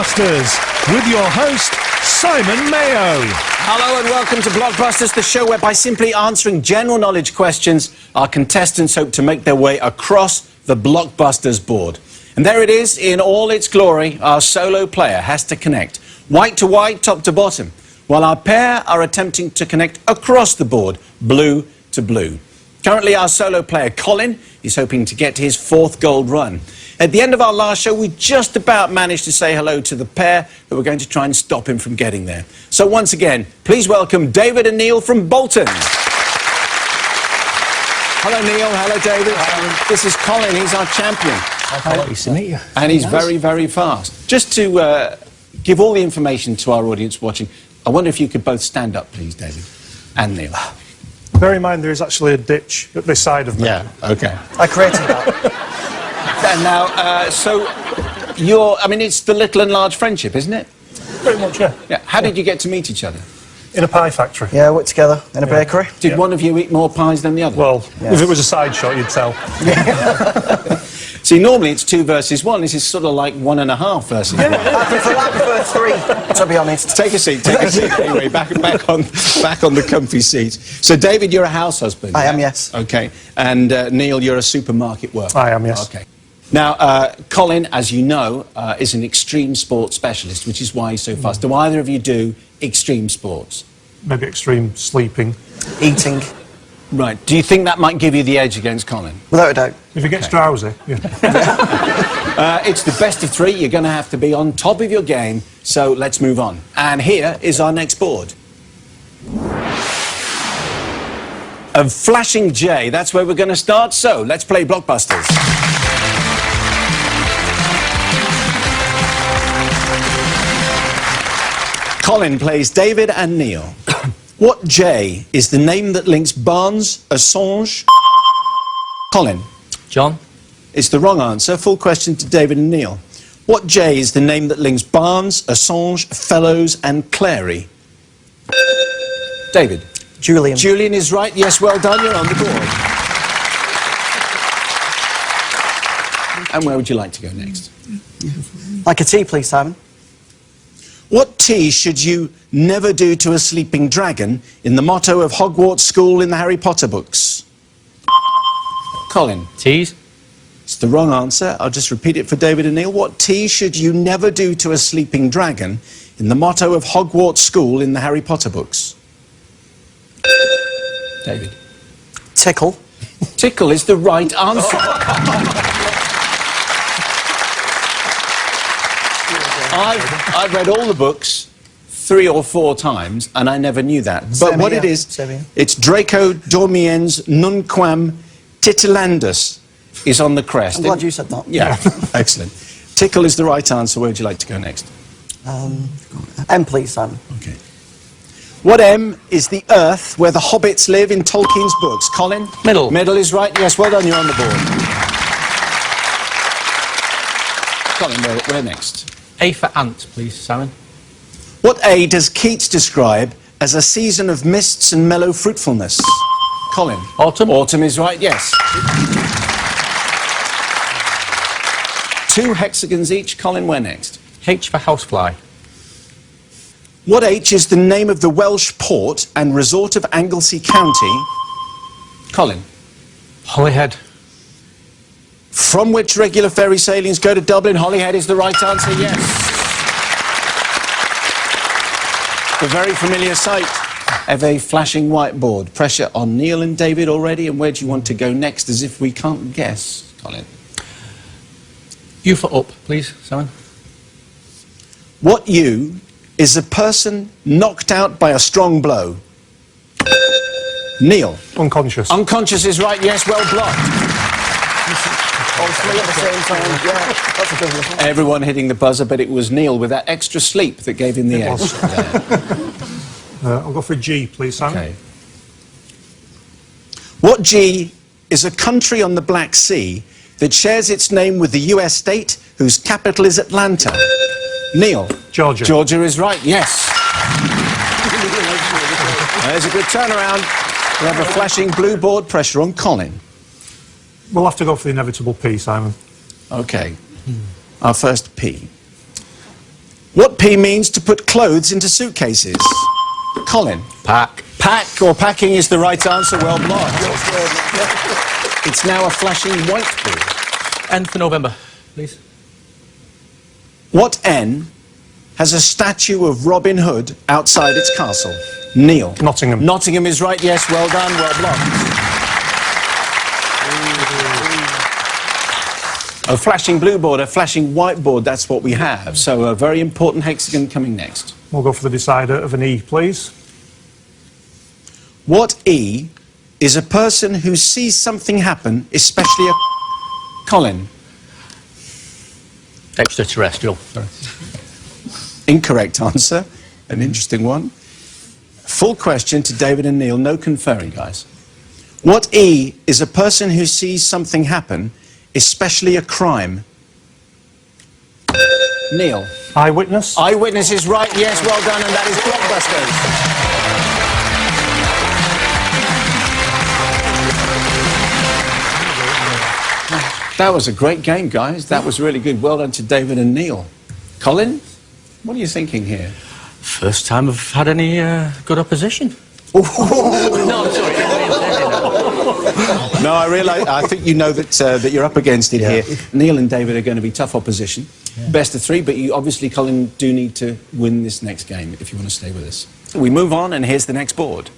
Blockbusters with your host, Simon Mayo. Hello and welcome to Blockbusters, the show where by simply answering general knowledge questions, our contestants hope to make their way across the Blockbusters board. And there it is, in all its glory, our solo player has to connect white to white, top to bottom, while our pair are attempting to connect across the board, blue to blue. Currently, our solo player, Colin, is hoping to get his fourth gold run. At the end of our last show, we just about managed to say hello to the pair, but we're going to try and stop him from getting there. So once again, please welcome David and Neil from Bolton. Hello, Neil. Hello, David. This is Colin. He's our champion. Nice to meet you. And he's very, very fast. Just to give all the information to our audience watching, I wonder if you could both stand up, please, David and Neil. Bear in mind there is actually a ditch at this side of me. Yeah, OK. I created that. And now, so I mean, it's the little and large friendship, isn't it? Pretty much, yeah. Yeah. How did you get to meet each other? In a pie factory. Yeah, we worked together in a bakery. Did one of you eat more pies than the other? Well, Yes. if it was a side shot, you'd tell. See, normally it's 2 versus 1. This is sort of like 1.5 versus 1. I prefer 3, to be honest. Take a seat, take a seat. Anyway, back on the comfy seat. So, David, you're a house husband. I am, yes. OK. And, Neil, you're a supermarket worker. I am, yes. OK. Now, Colin, as you know, is an extreme sports specialist, which is why he's so fast. Do either of you do extreme sports? Maybe extreme sleeping. Eating. Right. Do you think that might give you the edge against Colin? Without a doubt. If it gets drowsy, yeah. It's the best of 3. You're going to have to be on top of your game, so let's move on. And here is our next board. A flashing J, that's where we're going to start, so let's play Blockbusters. Colin plays David and Neil. What J is the name that links Barnes, Assange... Colin. John. It's the wrong answer. Full question to David and Neil. What J is the name that links Barnes, Assange, Fellows and Clary? David. Julian. Julian is right. Yes, well done. You're on the board. And where would you like to go next? Like a tea, please, Simon. What T should you never do to a sleeping dragon in the motto of Hogwarts School in the Harry Potter books? Colin. Teas. It's the wrong answer. I'll just repeat it for David and Neil. What T should you never do to a sleeping dragon in the motto of Hogwarts School in the Harry Potter books? David. Tickle. Tickle is the right answer. I've read all the books 3 or 4 times, and I never knew that. But what it is, it's Draco Dormiens Nunquam Titilandus is on the crest. I'm glad you said that. Yeah, excellent. Tickle is the right answer. Where would you like to go next? M, please, Simon. Okay. What M is the Earth where the hobbits live in Tolkien's books? Colin? Middle. Middle is right. Yes, well done. You're on the board. Colin, where next? A for ant, please, Simon. What A does Keats describe as a season of mists and mellow fruitfulness? Colin? Autumn. Autumn is right, yes. 2 hexagons each. Colin, where next? H for housefly. What H is the name of the Welsh port and resort of Anglesey County? Colin? Holyhead. From which regular ferry sailings go to Dublin? Holyhead is the right answer, yes. The very familiar sight of a flashing whiteboard. Pressure on Neil and David already, and where do you want to go next, as if we can't guess, Colin? U for up, please, Simon. What U is a person knocked out by a strong blow? Neil? Unconscious. Unconscious is right, yes, well blocked. All 3 at the same time. Yeah, that's a good one. Everyone hitting the buzzer, but it was Neil with that extra sleep that gave him the edge. I'll go for a G, please, Simon. Okay. What G is a country on the Black Sea that shares its name with the US state whose capital is Atlanta? Neil? Georgia. Georgia is right, yes. There's a good turnaround. We have a flashing blue board. Pressure on Colin. We'll have to go for the inevitable P, Simon. OK. Our first P. What P means to put clothes into suitcases? Colin. Pack. Pack or packing is the right answer. Well blocked. It's now a flashing white ball. N for November, please. What N has a statue of Robin Hood outside its castle? Neil. Nottingham. Nottingham is right, yes. Well done, well blocked. A flashing blue board, a flashing white board, that's what we have. So a very important hexagon coming next. We'll go for the decider of an E, please. What E is a person who sees something happen, especially a... Colin. Extraterrestrial. Sorry. Incorrect answer. An interesting one. Full question to David and Neil. No conferring, guys. What E is a person who sees something happen, especially a crime? Neil. Eyewitness. Eyewitness is right. Yes, well done. And that is blockbusters. That was a great game, guys. That was really good. Well done to David and Neil. Colin, what are you thinking here? First time I've had any good opposition. No, sorry. No, I think you know that you're up against it here. Neil and David are going to be tough opposition. Best of three, but you obviously, Colin, do need to win this next game if you want to stay with us. We move on, and here's the next board.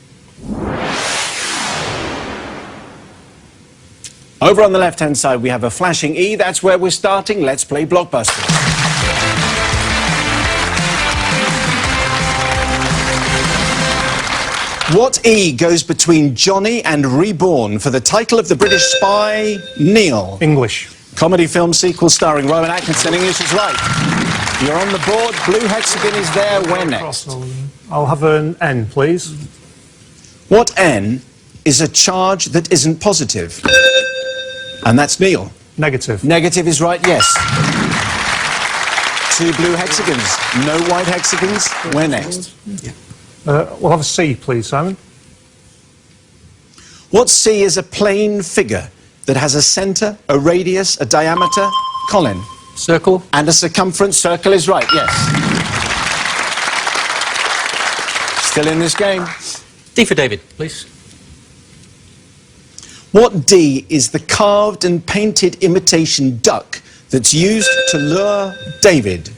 Over on the left-hand side, we have a flashing E. That's where we're starting. Let's play Blockbusters. What E goes between Johnny and Reborn for the title of the British spy? Neil. English. Comedy film sequel starring Rowan Atkinson. English is right. You're on the board. Blue hexagon is there. Where next? I'll have an N, please. What N is a charge that isn't positive? And that's Neil. Negative. Negative is right, yes. Two blue hexagons. No white hexagons. Where next? We'll have a C, please, Simon. What C is a plane figure that has a centre, a radius, a diameter? Colin. Circle. And a circumference. Circle is right, yes. Still in this game. D for David, please. What D is the carved and painted imitation duck that's used to lure David?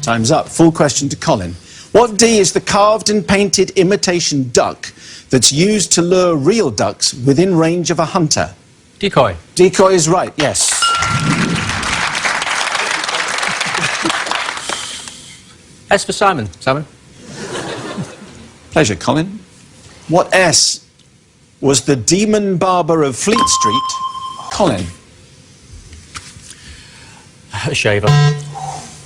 Time's up. Full question to Colin. What D is the carved and painted imitation duck that's used to lure real ducks within range of a hunter? Decoy. Decoy is right, yes. S for Simon. Simon. Pleasure, Colin. What S was the demon barber of Fleet Street? Colin. A shaver.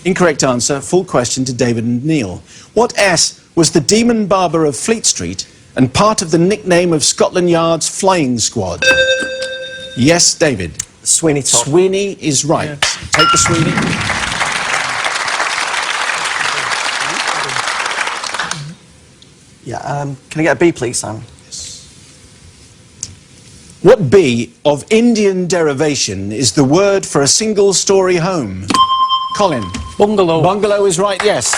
Incorrect answer. Full question to David and Neil. What S was the demon barber of Fleet Street and part of the nickname of Scotland Yard's flying squad? Yes, David. Sweeney Todd. Sweeney is right. Yeah. Take the Sweeney. Yeah, can I get a B, please, Simon? What B of Indian derivation is the word for a single-storey home? Colin. Bungalow. Bungalow is right, yes.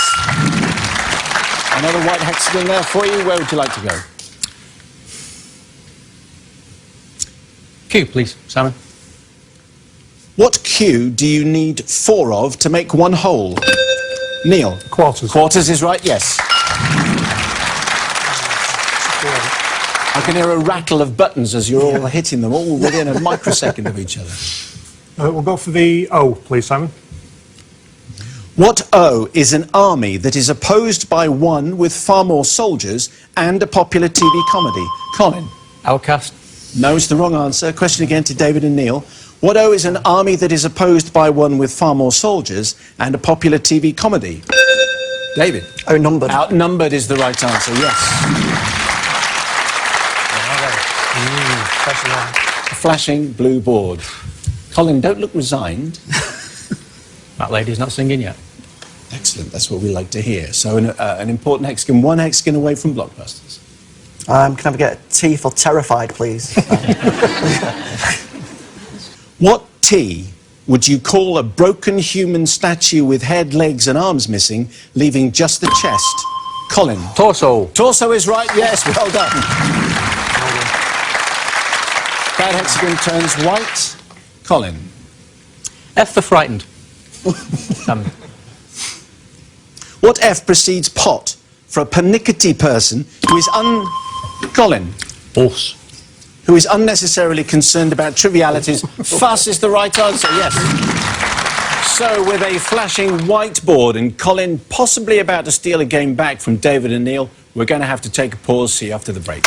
Another white hexagon there for you. Where would you like to go? Q, please, Simon. What Q do you need 4 of to make one whole? Neil. Quarters. Quarters is right, yes. I can hear a rattle of buttons as you're all hitting them, all within a microsecond of each other. We'll go for the O, please, Simon. What O is an army that is opposed by one with far more soldiers and a popular TV comedy? Colin. Outcast. No, it's the wrong answer. Question again to David and Neil. What O is an army that is opposed by one with far more soldiers and a popular TV comedy? David. Outnumbered. Outnumbered is the right answer, yes. A flashing blue board. Colin, don't look resigned. That lady's not singing yet. Excellent, that's what we like to hear. So an important hexagon, one hexagon away from Blockbusters. Can I get a T for terrified, please? What T would you call a broken human statue with head, legs and arms missing, leaving just the chest? Colin. Torso. Torso is right, yes, well done. That hexagon turns white. Colin. F for frightened. What F precedes pot for a pernickety person who is Colin. Horse. Who is unnecessarily concerned about trivialities. Fuss is the right answer, yes. So, with a flashing whiteboard and Colin possibly about to steal a game back from David and Neil, we're going to have to take a pause. See you after the break.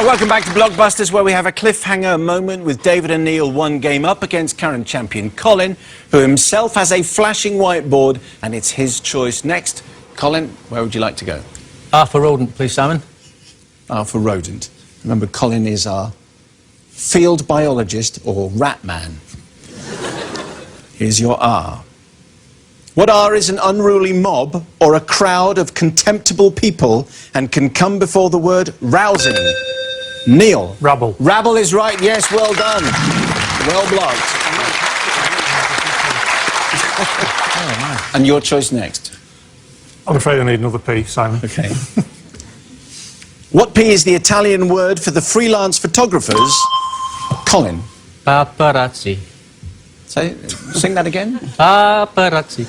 Welcome back to Blockbusters, where we have a cliffhanger moment with David and Neil one game up against current champion Colin, who himself has a flashing whiteboard, and it's his choice next. Colin, where would you like to go? R for rodent, please, Simon. R for rodent. Remember, Colin is our field biologist or rat man. Here's your R. What R is an unruly mob or a crowd of contemptible people and can come before the word rousing? Neil. Rabble. Rabble is right, yes, well done. Well blocked. And your choice next. I'm afraid I need another P, Simon. Okay. What P is the Italian word for the freelance photographers? Colin. Paparazzi. Sing that again. Paparazzi.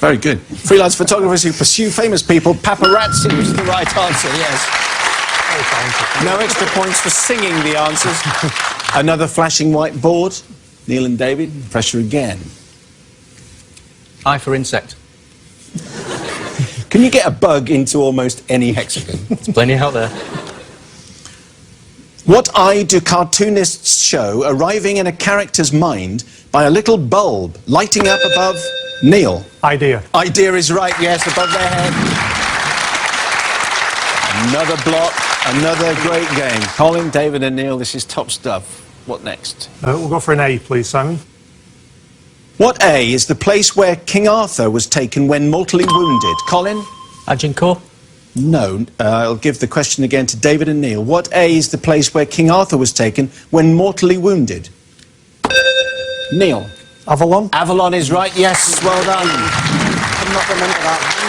Very good. Freelance photographers who pursue famous people. Paparazzi was the right answer, yes. No extra points for singing the answers. Another flashing whiteboard. Neil and David, pressure again. I for insect. Can you get a bug into almost any hexagon? There's plenty out there. What eye do cartoonists show arriving in a character's mind by a little bulb lighting up above? Neil. Idea. Idea is right, yes, above their head. Another block, another great game. Colin, David and Neil, this is top stuff. What next? We'll go for an A, please, Simon. What A is the place where King Arthur was taken when mortally wounded? Colin? Agincourt. No, I'll give the question again to David and Neil. What A is the place where King Arthur was taken when mortally wounded? Neil. Avalon. Avalon is right, yes, well done. I'm not remember that.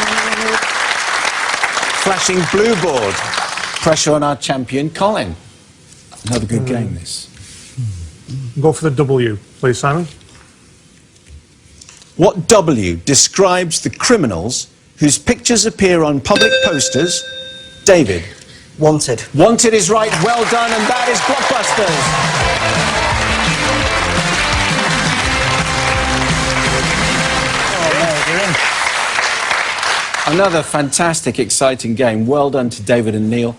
Flashing blue board. Pressure on our champion, Colin. Another good game, this. Go for the W, please, Simon. What W describes the criminals whose pictures appear on public posters? David. Wanted. Wanted is right, well done, and that is Blockbusters. Another fantastic, exciting game. Well done to David and Neil.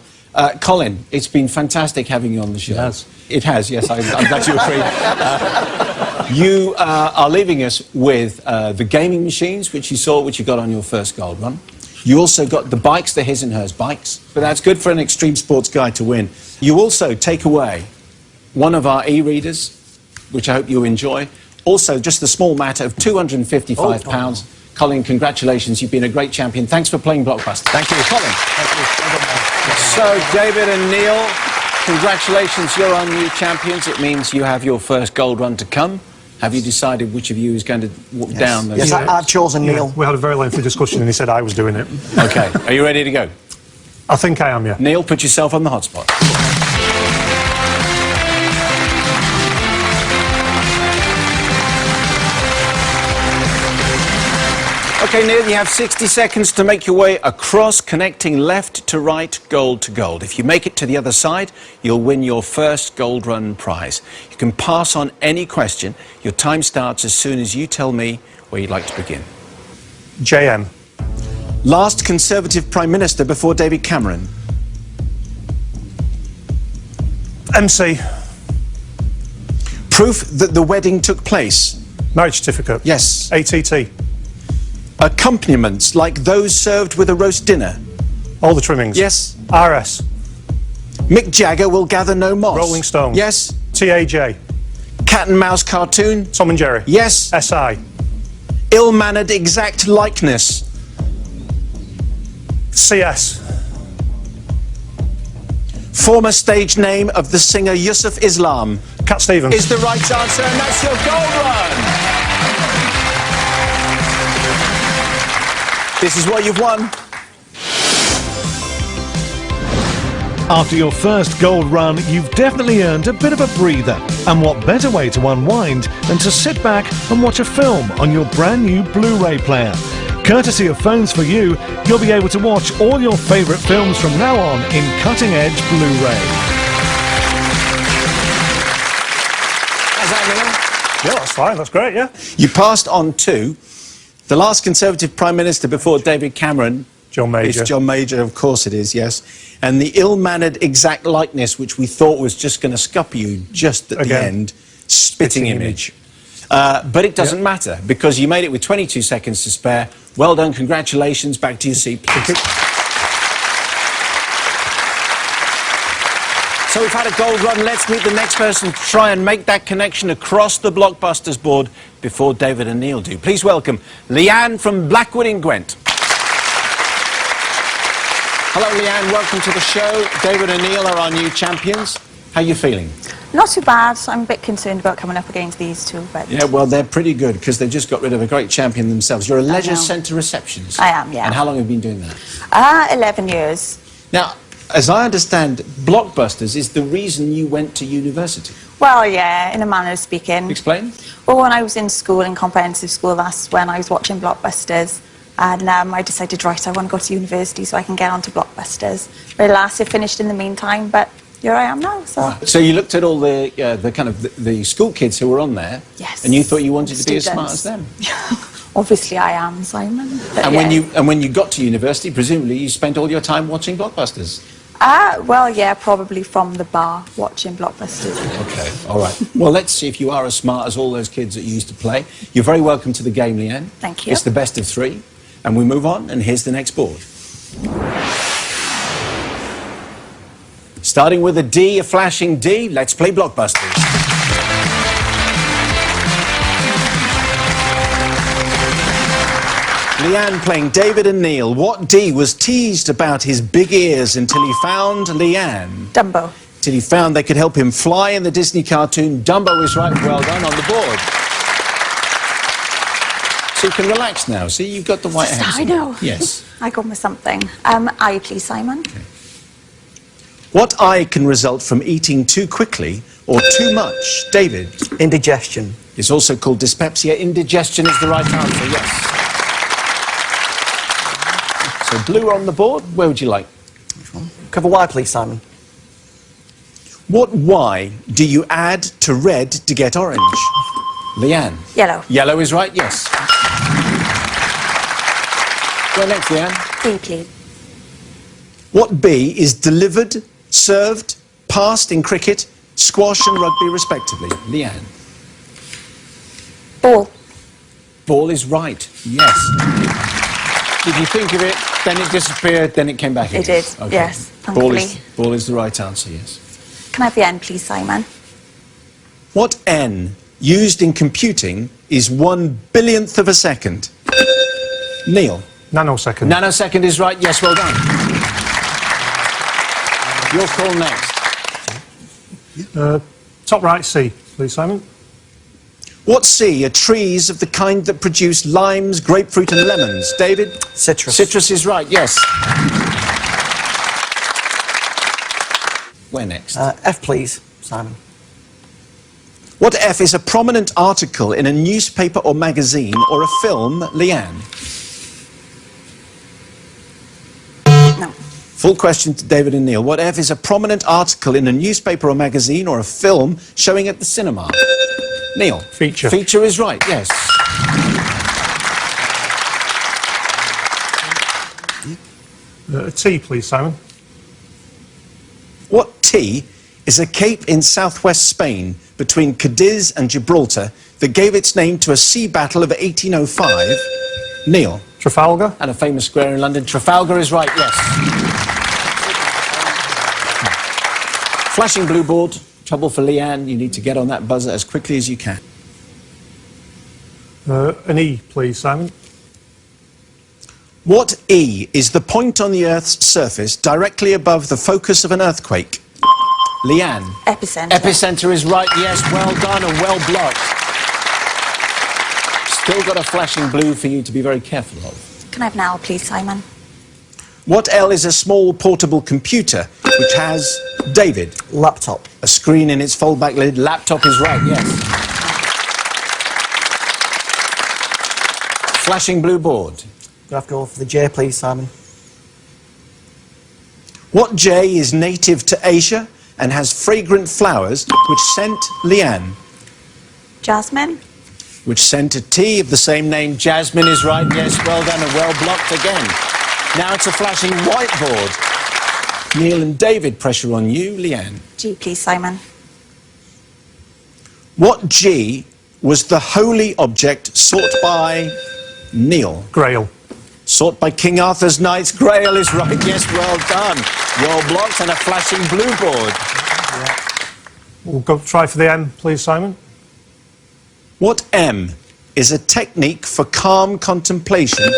Colin, it's been fantastic having you on the show. It has. It has, yes, I'm glad you agree. You are leaving us with the gaming machines, which you saw, which you got on your first gold run. You also got the bikes, the his and hers bikes, but that's good for an extreme sports guy to win. You also take away one of our e-readers, which I hope you enjoy. Also, just the small matter of £255. Colin, congratulations. You've been a great champion. Thanks for playing Blockbusters. Thank you, Colin. Thank you. So, David and Neil, congratulations. You're our new champions. It means you have your first gold run to come. Have you decided which of you is going to walk down those? Yes, I've chosen Neil. We had a very lengthy discussion and he said I was doing it. Okay. Are you ready to go? I think I am, yeah. Neil, put yourself on the hotspot. Okay, Neil, you have 60 seconds to make your way across, connecting left to right, gold to gold. If you make it to the other side, you'll win your first gold run prize. You can pass on any question. Your time starts as soon as you tell me where you'd like to begin. JM. Last Conservative Prime Minister before David Cameron. MC. Proof that the wedding took place. Marriage certificate. Yes. ATT. Accompaniments like those served with a roast dinner. All the trimmings. Yes. RS. Mick Jagger will gather no moss. Rolling Stones. Yes. TAJ. Cat and mouse cartoon? Tom and Jerry. Yes. SI. Ill-mannered exact likeness? CS. Former stage name of the singer Yusuf Islam? Cat Stevens. Is the right answer, and that's your gold run. This is what you've won. After your first gold run, you've definitely earned a bit of a breather. And what better way to unwind than to sit back and watch a film on your brand new Blu-ray player. Courtesy of Phones for You, you'll be able to watch all your favourite films from now on in cutting-edge Blu-ray. How's that, Yeah, that's fine. That's great, yeah. you passed on to the last Conservative Prime Minister before David Cameron. John Major. It's John Major, of course it is, yes. And the ill-mannered exact likeness, which we thought was just going to scupper you just at the Again. end, spitting image. But it doesn't matter, because you made it with 22 seconds to spare. Well done, congratulations. Back to your seat, please. So we've had a gold run. Let's meet the next person to try and make that connection across the Blockbusters board before David and Neil do. Please welcome Leanne from Blackwood in Gwent. Hello, Leanne. Welcome to the show. David and Neil are our new champions. How are you feeling? Not too bad. I'm a bit concerned about coming up against these two, but... Yeah, well, they're pretty good, because they just got rid of a great champion themselves. You're a leisure centre receptionist. I am, yeah. And how long have you been doing that? 11 years. Now, as I understand, Blockbusters is the reason you went to university. Well, yeah, in a manner of speaking. Explain. Well, when I was in school, in comprehensive school, that's when I was watching Blockbusters. And I decided, right, I want to go to university so I can get onto Blockbusters. Realised it finished in the meantime, but here I am now, so... So you looked at all the the school kids who were on there, Yes. and you thought you wanted to be as smart Students. as them. Obviously I am, Simon. But And yeah. when you got to university, presumably you spent all your time watching Blockbusters. Well, yeah, probably from the bar, watching Blockbusters. Okay, all right. Well, let's see if you are as smart as all those kids that you used to play. You're very welcome to the game, Leanne. Thank you. It's the best of three, and we move on, and here's the next board. Starting with a D, a flashing D, let's play Blockbusters. Leanne playing David and Neil. What D was teased about his big ears until he found Leanne? Dumbo. Till he found they could help him fly in the Disney cartoon. Dumbo is right. Well done on the board. So you can relax now. See, you've got the white hands. I know. Yes. I got me something. I, please, Simon. Okay. What I can result from eating too quickly or too much? David. Indigestion. It's also called dyspepsia. Indigestion is the right answer, yes. So blue on the board. Where would you like? Cover Y, please, Simon. What Y do you add to red to get orange? Leanne. Yellow. Yellow is right, yes. Go next, Leanne. B, please. What B is delivered, served, passed in cricket, squash and rugby respectively? Leanne. Ball. Ball is right, yes. Did you think of it, then it disappeared, then it came back again? It did, yes, thankfully. Ball is the right answer, yes. Can I have the N, please, Simon? What N used in computing is 1/1000th of a second? Neil. Nanosecond. Nanosecond is right, yes, well done. Your call next. Top right C, please, Simon. What C are trees of the kind that produce limes, grapefruit and lemons? David? Citrus. Citrus is right, yes. Where next? F, please, Simon. What F is a prominent article in a newspaper or magazine or a film? Leanne. No. Full question to David and Neil. What F is a prominent article in a newspaper or magazine or a film showing at the cinema? Neil. Feature. Feature is right, yes. T, please, Simon. What T is a cape in southwest Spain between Cadiz and Gibraltar that gave its name to a sea battle of 1805? Neil. Trafalgar. And a famous square in London. Trafalgar is right, yes. Flashing blue board. Trouble for Leanne, you need to get on that buzzer as quickly as you can. An E, please, Simon. What E is the point on the Earth's surface directly above the focus of an earthquake? Leanne. Epicenter. Epicenter is right, yes, well done and well blocked. Still got a flashing blue for you to be very careful of. Can I have an L, please, Simon? What L is a small portable computer which has, David? Laptop. A screen in its fold-back lid. Laptop is right, yes. Flashing blue board. You have to go for the J, please, Simon. What J is native to Asia and has fragrant flowers which scent, Leanne? Jasmine. Which scent a tea of the same name? Jasmine is right, yes, well done and well blocked again. Now it's a flashing whiteboard. Neil and David, pressure on you, Leanne. G, please, Simon. What G was the holy object sought by Neil? Grail. Sought by King Arthur's knights. Grail is right, yes, well done. Well blocked and a flashing blue board. We'll go try for the M, please, Simon. What M is a technique for calm contemplation?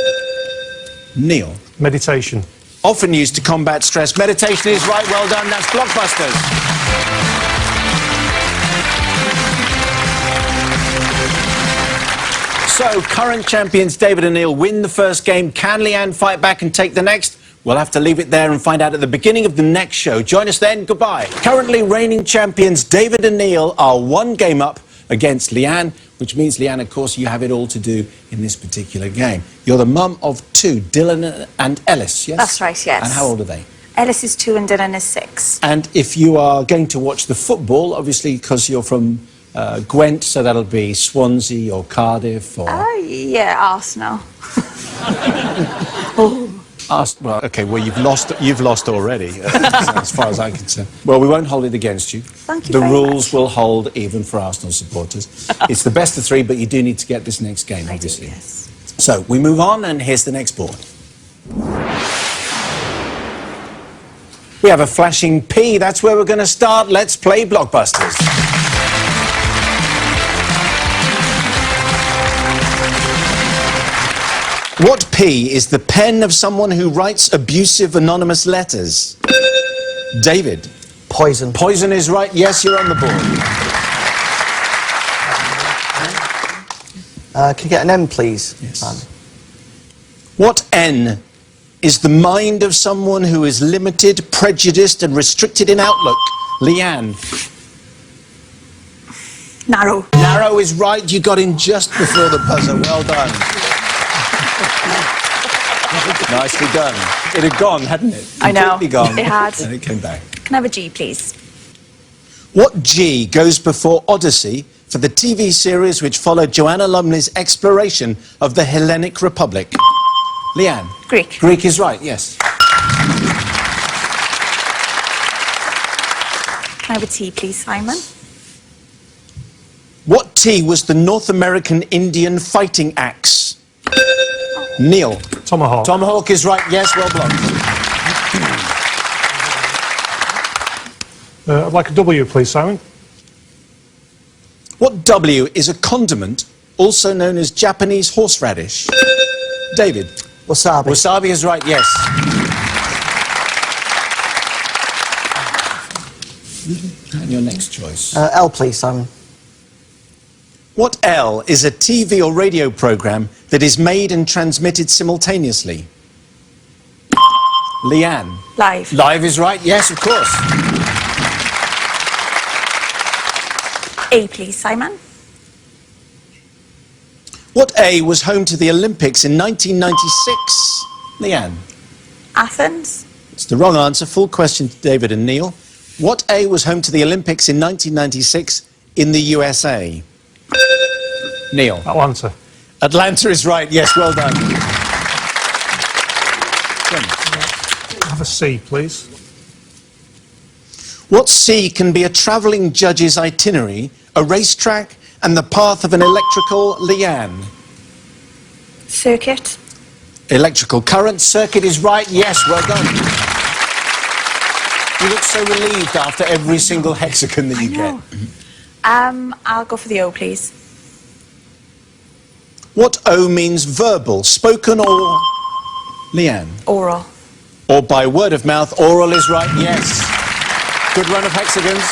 Neil. Meditation. Often used to combat stress. Meditation is right, well done. That's Blockbusters. So, current champions David and Neil win the first game. Can Leanne fight back and take the next? We'll have to leave it there and find out at the beginning of the next show. Join us then. Goodbye. Currently reigning champions David and Neil are one game up against Leanne, which means, Leanne, of course, you have it all to do in this particular game. You're the mum of two, Dylan and Ellis, yes? That's right, yes. And how old are they? Ellis is 2 and Dylan is 6. And if you are going to watch the football, obviously, because you're from Gwent, so that'll be Swansea or Cardiff or... Oh, yeah, Arsenal. Well, okay, well, you've lost already, as far as I'm concerned. Well, we won't hold it against you. Thank you The very rules much. will hold even for Arsenal supporters. It's the best of 3, but you do need to get this next game, I do, obviously. yes. So, we move on, and here's the next board. We have a flashing P. That's where we're going to start. Let's play Blockbusters. What P is the pen of someone who writes abusive anonymous letters? David. Poison. Poison is right. Yes, you're on the board. Can you get an M, please? Yes. Simon? What N is the mind of someone who is limited, prejudiced and restricted in outlook? Leanne. Narrow. Narrow is right. You got in just before the buzzer. Well done. Nicely done. It had gone, hadn't it? I know. Completely gone. It had. And it came back. Can I have a G, please? What G goes before Odyssey for the TV series which followed Joanna Lumley's exploration of the Hellenic Republic? Leanne. Greek. Greek is right, yes. Can I have a T, please, Simon? What T was the North American Indian fighting axe? Neil. Tomahawk. Tomahawk is right, yes, well blocked. I'd like a W, please, Simon. What W is a condiment, also known as Japanese horseradish? David. Wasabi. Wasabi is right, yes. And your next choice. L, please, Simon. What L is a TV or radio program that is made and transmitted simultaneously? Leanne. Live. Live is right, yes, of course. A, please, Simon. What A was home to the Olympics in 1996? Leanne. Athens. It's the wrong answer. Full question to David and Neil. What A was home to the Olympics in 1996 in the USA? Neil. Atlanta. Atlanta is right. Yes, well done. Have a C, please. What C can be a travelling judge's itinerary, a racetrack, and the path of an electrical Leanne? Circuit. Electrical current. Circuit is right. Yes, well done. You look so relieved after every single hexagon that you get. I'll go for the O, please. What O means verbal, spoken or... Leanne? Oral. Or by word of mouth, oral is right, yes. Good run of hexagons.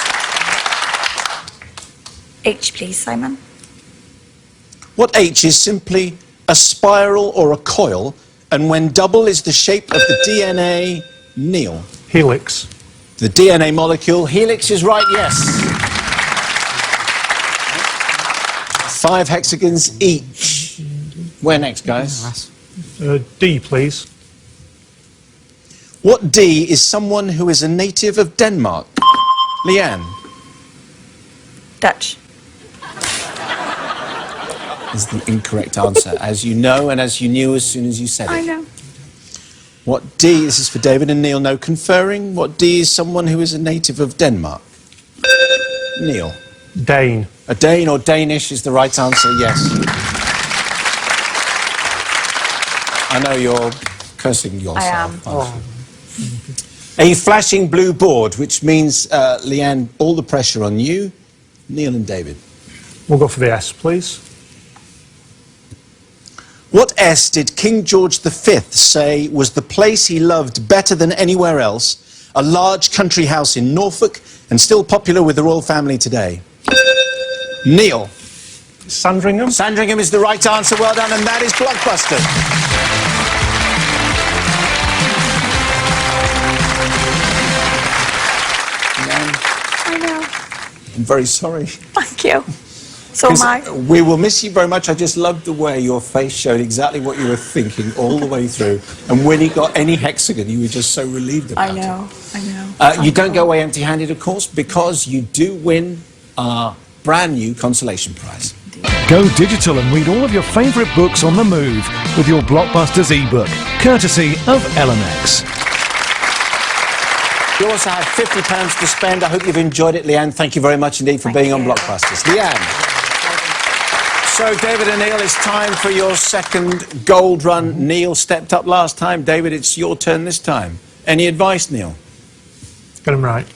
H, please, Simon. What H is simply a spiral or a coil, and when double is the shape of the DNA, Neil? Helix. The DNA molecule, helix is right, yes. 5 hexagons each. Where next, guys? D, please. What D is someone who is a native of Denmark? Leanne? Dutch. Is the incorrect answer, as you know and as you knew as soon as you said it. I know. What D, this is for David and Neil, no conferring. What D is someone who is a native of Denmark? Neil? Dane. A Dane or Danish is the right answer, yes. I know you're cursing yourself. I am. A flashing blue board, which means, Leanne, all the pressure on you, Neil and David. We'll go for the S, please. What S did King George V say was the place he loved better than anywhere else? A large country house in Norfolk and still popular with the royal family today. Neil? Sandringham. Sandringham is the right answer. Well done, and that is Blockbuster. I know. I'm very sorry. Thank you. So am I. We will miss you very much. I just loved the way your face showed exactly what you were thinking all the way through. And when you got any hexagon, you were just so relieved about it. I know. You don't go away empty-handed, of course, because you do win our brand new consolation prize. Go digital and read all of your favourite books on the move with your Blockbusters ebook, courtesy of LMX. You also have £50 to spend. I hope you've enjoyed it, Leanne. Thank you very much indeed for being on Blockbusters. Leanne. So, David and Neil, it's time for your second gold run. Neil stepped up last time. David, it's your turn this time. Any advice, Neil? Get them right.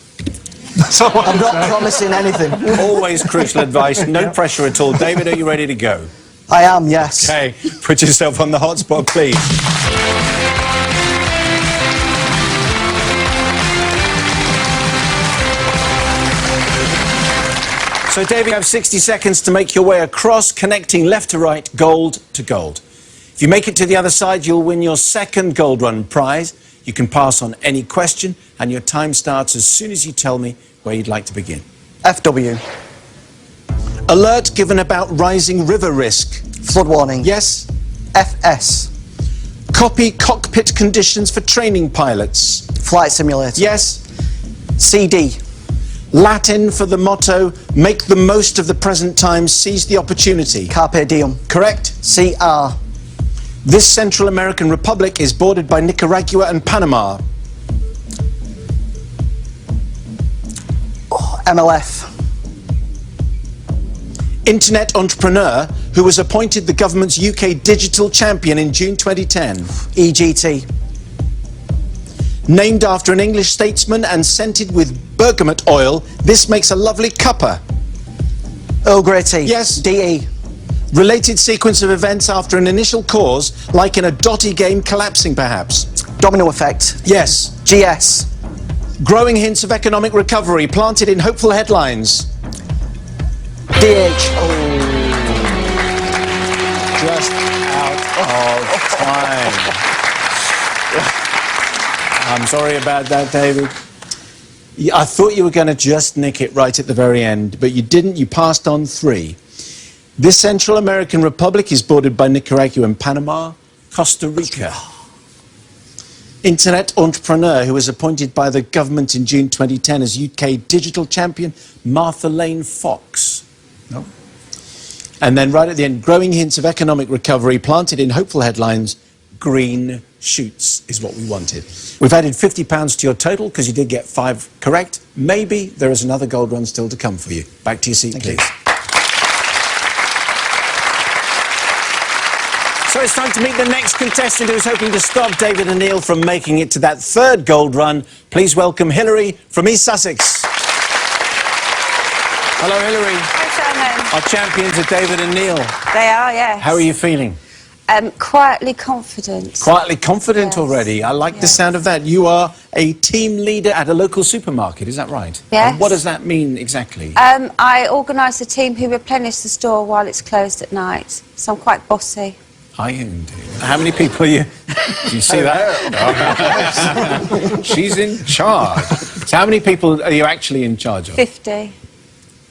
That's all I'm not promising anything. Always crucial advice. No pressure at all. David, are you ready to go? I am, yes. Okay, put yourself on the hot spot, please. So, David, you have 60 seconds to make your way across, connecting left to right, gold to gold. If you make it to the other side, you'll win your second gold run prize. You can pass on any question, and your time starts as soon as you tell me where you'd like to begin. FW. Alert given about rising river risk. Flood warning. Yes? FS. Copy cockpit conditions for training pilots. Flight simulator. Yes? CD. Latin for the motto, make the most of the present time, seize the opportunity. Carpe diem. Correct? CR. This Central American republic is bordered by Nicaragua and Panama. MLF. Internet entrepreneur who was appointed the government's UK digital champion in June 2010. EGT. Named after an English statesman and scented with bergamot oil, this makes a lovely cuppa. Earl Grey tea. Yes. DE. Related sequence of events after an initial cause, like in a dotty game collapsing perhaps. Domino effect. Yes. GS. Growing hints of economic recovery planted in hopeful headlines. DH. Just out of time. I'm sorry about that, David. I thought you were going to just nick it right at the very end, but you didn't. You passed on 3. This Central American republic is bordered by Nicaragua and Panama, Costa Rica. Internet entrepreneur who was appointed by the government in June 2010 as UK digital champion, Martha Lane Fox. No. And then right at the end, growing hints of economic recovery planted in hopeful headlines, green shoots is what we wanted. We've added £50 to your total because you did get 5 correct. Maybe there is another gold run still to come for you. Back to your seat, please. So it's time to meet the next contestant who's hoping to stop David and Neil from making it to that third gold run. Please welcome Hilary from East Sussex. Hello, Hilary. Hi, Simon. Our champions are David and Neil. They are, yes. How are you feeling? Quietly confident. Quietly confident Yes. already. I like the Yes. sound of that. You are a team leader at a local supermarket, is that right? Yes. And what does that mean exactly? I organise a team who replenish the store while it's closed at night, so I'm quite bossy. Are you indeed? How many people are you? Do you see that? She's in charge. So how many people are you actually in charge of? 50.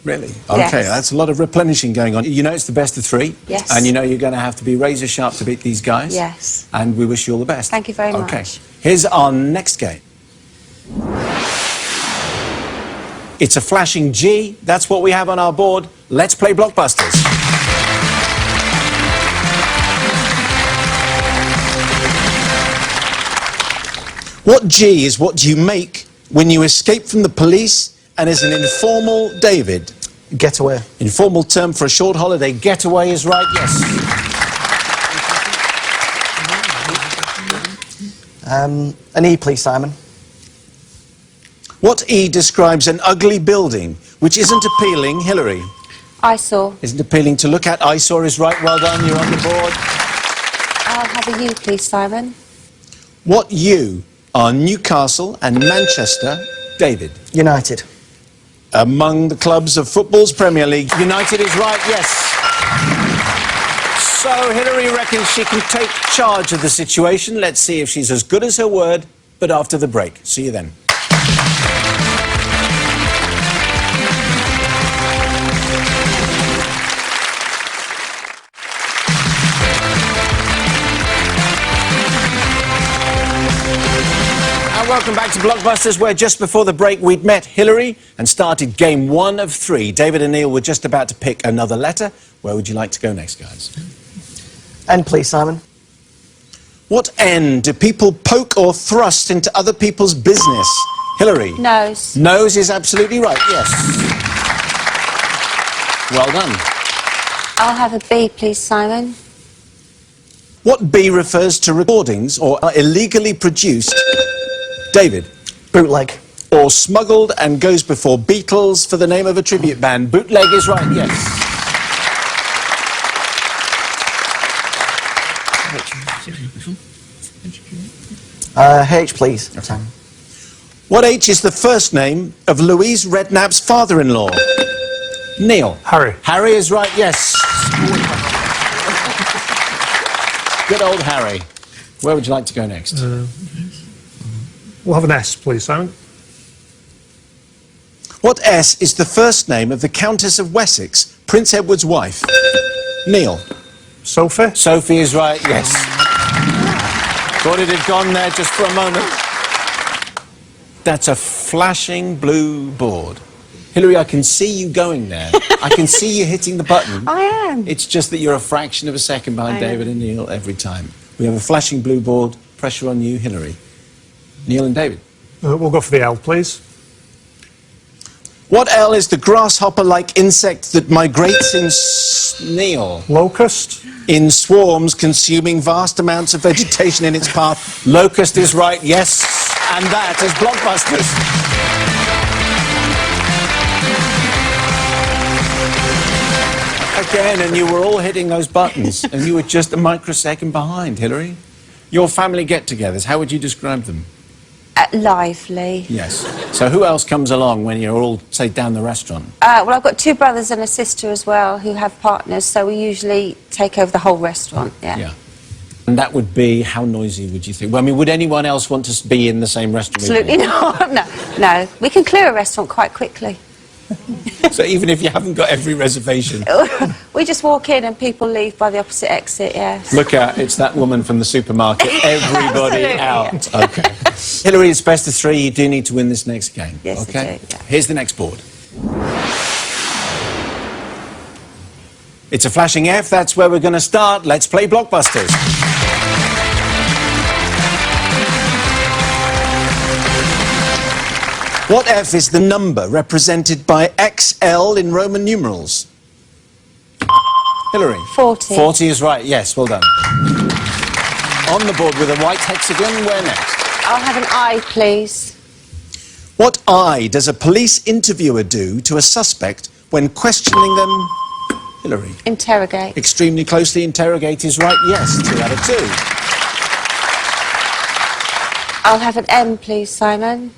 Really? Yes. Okay, that's a lot of replenishing going on. You know it's the best of three. Yes. And you know you're going to have to be razor sharp to beat these guys. Yes. And we wish you all the best. Thank you very Okay. much. Here's our next game. It's a flashing G. That's what we have on our board. Let's play blockbusters. What G is what do you make when you escape from the police and is an informal David? Getaway. Informal term for a short holiday. Getaway is right, yes. An E, please, Simon. What E describes an ugly building which isn't appealing? Hilary. Eyesore. Isn't appealing to look at. Eyesore is right. Well done. You're on the board. I'll have a U, please, Simon. What U are Newcastle and Manchester? David. United. Among the clubs of football's Premier League. United is right, yes. So Hilary reckons she can take charge of the situation. Let's see if she's as good as her word, but after the break. See you then. And welcome back to Blockbusters, where just before the break we'd met Hilary and started game 1 of 3. David and Neil were just about to pick another letter. Where would you like to go next, guys? N, please, Simon. What N do people poke or thrust into other people's business? Hilary? Nose. Nose is absolutely right, yes. Well done. I'll have a B, please, Simon. What B refers to recordings or are illegally produced? David? Bootleg. Or smuggled and goes before Beatles for the name of a tribute band. Bootleg is right, yes. H, please, Simon. What H is the first name of Louise Redknapp's father-in-law? Neil. Harry. Harry is right, yes. Good old Harry. Where would you like to go next? We'll have an S, please, Simon. What S is the first name of the Countess of Wessex, Prince Edward's wife? Neil. Sophie. Sophie is right, yes. Thought it had gone there just for a moment. That's a flashing blue board. Hilary, I can see you going there. I can see you hitting the button. I am. It's just that you're a fraction of a second behind David and Neil every time. We have a flashing blue board. Pressure on you, Hilary. Neil and David. We'll go for the L, please. What L is the grasshopper-like insect that migrates in Neil? Locust. In swarms, consuming vast amounts of vegetation in its path. Locust is right, yes. And that is Blockbusters. Again, and you were all hitting those buttons, and you were just a microsecond behind, Hilary. Your family get-togethers, how would you describe them? Lively. Yes. So who else comes along when you're all, say, down the restaurant? Well, I've got 2 brothers and a sister as well who have partners, so we usually take over the whole restaurant, yeah. Yeah. And that would be, how noisy would you think? Well, I mean, would anyone else want to be in the same restaurant? Absolutely not, no. We can clear a restaurant quite quickly. So even if you haven't got every reservation. We just walk in and people leave by the opposite exit, yes. Look out, it's that woman from the supermarket. Everybody Absolutely, out. yeah. Okay. Hilary, it's best of 3. You do need to win this next game. Yes, okay? I do, yeah. Here's the next board. It's a flashing F. That's where we're going to start. Let's play Blockbusters. What F is the number represented by XL in Roman numerals? Hillary? 40. 40 is right, yes, well done. On the board with a white hexagon, where next? I'll have an I, please. What I does a police interviewer do to a suspect when questioning them? Hillary? Interrogate. Extremely closely interrogate is right, yes, 2 out of 2. I'll have an M, please, Simon.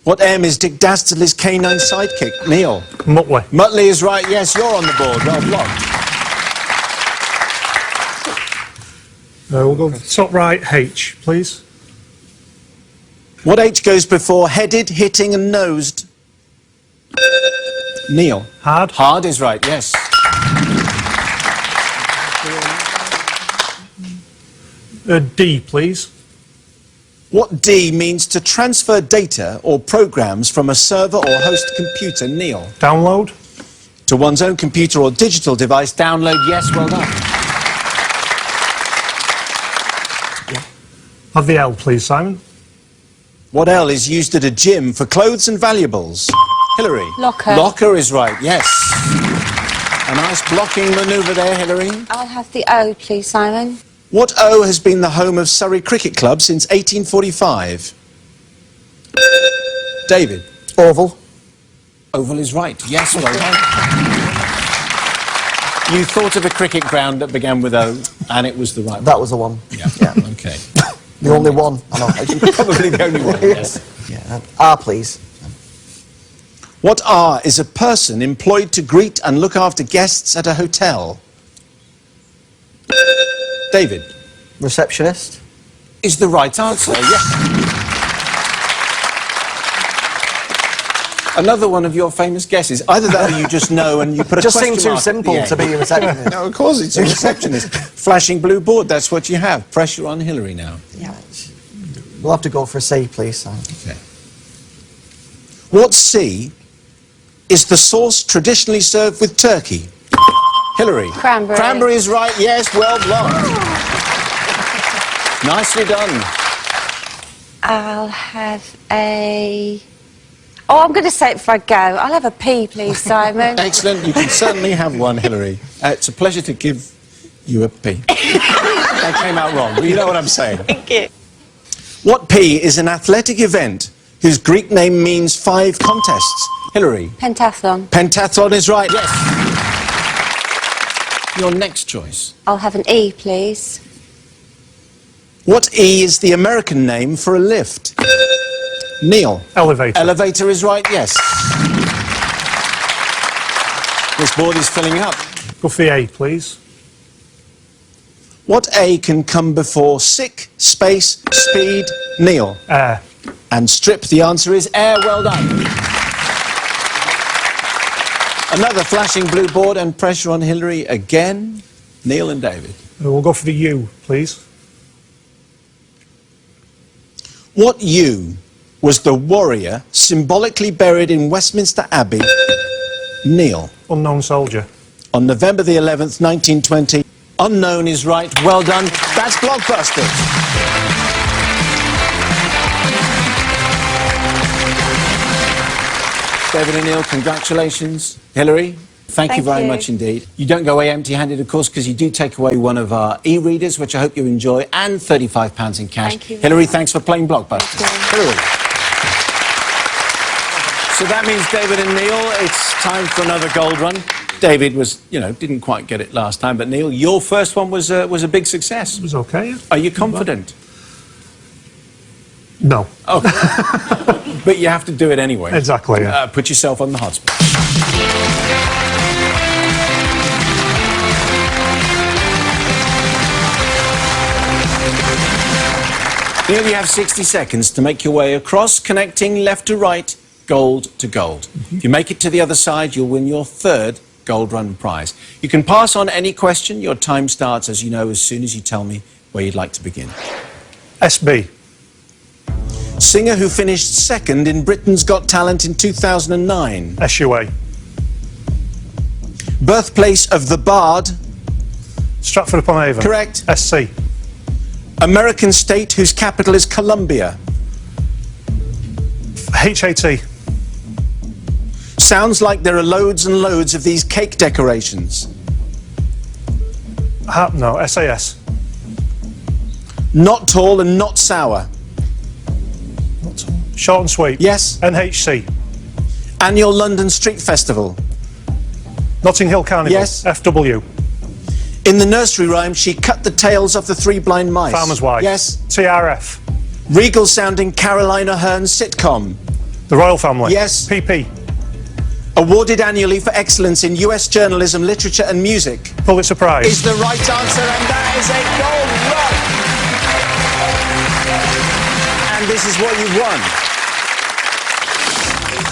What M is Dick Dastardly's canine sidekick? Neil? Muttley. Muttley is right, yes, you're on the board, well blocked. We'll go top right, H, please. What H goes before headed, hitting and nosed? Neil? Hard. Hard is right, yes. D, please. What D means to transfer data or programs from a server or host computer? Neil? Download. To one's own computer or digital device, download, yes, well done. Have the L, please, Simon. What L is used at a gym for clothes and valuables? Hillary? Locker. Locker is right, yes. A nice blocking manoeuvre there, Hillary. I'll have the O, please, Simon. What O has been the home of Surrey Cricket Club since 1845? David? Oval. Oval is right, yes, well done. You thought of a cricket ground that began with O, and it was the right one. That was the one. Yeah, okay. The only one. I know. Probably the only one, yes. Yeah. R, please. What R is a person employed to greet and look after guests at a hotel? David? Receptionist. Is the right answer, yes. Another one of your famous guesses. Either that or you just know and you put a Just question seemed too mark at the simple end. to be a receptionist. No, of course it's a receptionist. Flashing blue board, that's what you have. Pressure on Hillary now. Yeah. We'll have to go for a C, please, Simon. Okay. What C is the sauce traditionally served with turkey? Hillary? Cranberry. Cranberry is right, yes, well blocked. Nicely done. I'll have a... Oh, I'm going to say it before I go. I'll have a P, please, Simon. Excellent, you can certainly have one, Hillary. It's a pleasure to give you a P. That came out wrong, but you know what I'm saying. Thank you. What P is an athletic event whose Greek name means 5 contests? Hillary? Pentathlon. Pentathlon is right, yes. Your next choice. I'll have an E, please. What E is the American name for a lift? Neil? Elevator. Elevator is right, yes. This board is filling up. Go for the A, please. What A can come before sick, space, speed? Neil? Air. And strip, the answer is air, well done. Another flashing blue board and pressure on Hillary again. Neil and David. We'll go for the U, please. What U was the warrior symbolically buried in Westminster Abbey? Neil. Unknown soldier. On November the 11th, 1920. Unknown is right. Well done. That's Blockbusters. David and Neil, congratulations. Hillary, thank you very much indeed. You don't go away empty-handed, of course, because you do take away one of our e-readers, which I hope you enjoy, and £35 in cash. Thank you. Hillary, thanks for playing Blockbusters. Hillary. So that means David and Neil, it's time for another gold run. David was, didn't quite get it last time, but Neil, your first one was a big success. It was okay. Yeah. Are you confident? No. Oh, but you have to do it anyway. Exactly, yeah. Put yourself on the hot spot. Neil, you have 60 seconds to make your way across, connecting left to right, gold to gold. If you make it to the other side, you'll win your third gold run prize. You can pass on any question. Your time starts, as you know, as soon as you tell me where you'd like to begin. SB. Singer who finished second in Britain's Got Talent in 2009. SUA. Birthplace of the Bard. Stratford-upon-Avon. Correct. SC. American state whose capital is Columbia. HAT. Sounds like there are loads and loads of these cake decorations. No, SAS. Not tall and not sour. Short and sweet. Yes. NHC. Annual London Street Festival. Notting Hill Carnival. Yes. FW. In the nursery rhyme, she cut the tails off the 3 blind mice. Farmer's Wife. Yes. TRF. Regal sounding Caroline Aherne sitcom. The Royal Family. Yes. PP. Awarded annually for excellence in US journalism, literature and music. Pulitzer Prize. Is the right answer, and that is a gold run. And this is what you've won.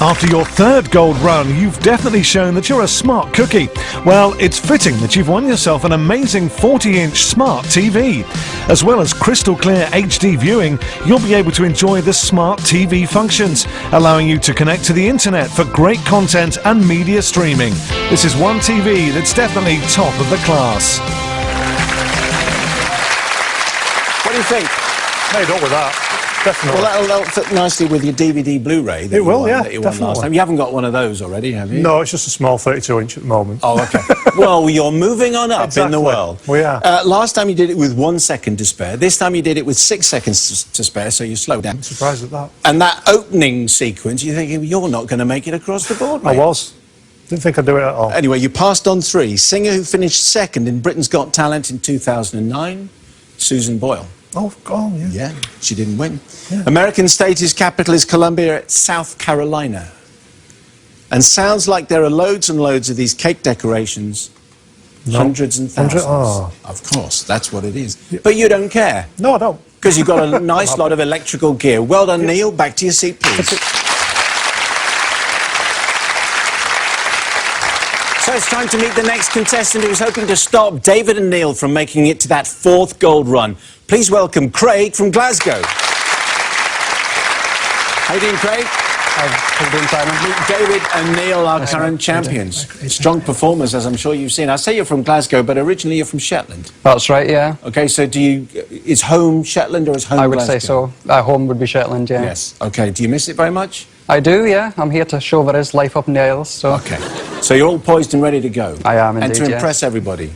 After your third gold run, you've definitely shown that you're a smart cookie. Well, it's fitting that you've won yourself an amazing 40-inch smart TV. As well as crystal clear HD viewing, you'll be able to enjoy the smart TV functions, allowing you to connect to the internet for great content and media streaming. This is one TV that's definitely top of the class. What do you think? Made up with that. Definitely. Well, that'll fit nicely with your DVD Blu-ray. It will, yeah, that you won last definitely. time. You haven't got one of those already, have you? No, it's just a small 32-inch at the moment. Oh, okay. Well, you're moving on up in the Exactly. world. We are. Last time you did it with 1 second to spare. This time you did it with 6 seconds to spare, so you slowed down. I'm surprised at that. And that opening sequence, you're thinking, you're not going to make it across the board, mate. I was. Didn't think I'd do it at all. Anyway, you passed on 3. Singer who finished second in Britain's Got Talent in 2009, Susan Boyle. Oh, God, yeah. Yeah, she didn't win. Yeah. American state whose capital is Columbia, South Carolina. And sounds like there are loads and loads of these cake decorations. No. Hundreds and thousands. Oh. Of course, that's what it is. But you don't care, No, I don't. because you've got a nice lot of electrical gear. Well done, Neil. Back to your seat, please. So it's time to meet the next contestant who's hoping to stop David and Neil from making it to that 4th gold run. Please welcome Craig from Glasgow. How you doing, Craig? How you doing, Simon? David and Neil are current champions. Strong performers, as I'm sure you've seen. I say you're from Glasgow, but originally you're from Shetland. That's right, yeah. Okay, so is home Shetland or is home I would Glasgow? say so. At home would be Shetland, yeah. Yes. Okay, do you miss it very much? I do, yeah. I'm here to show there is life up in the Isles, so Okay. So you're all poised and ready to go? I am And indeed, to yeah. impress everybody?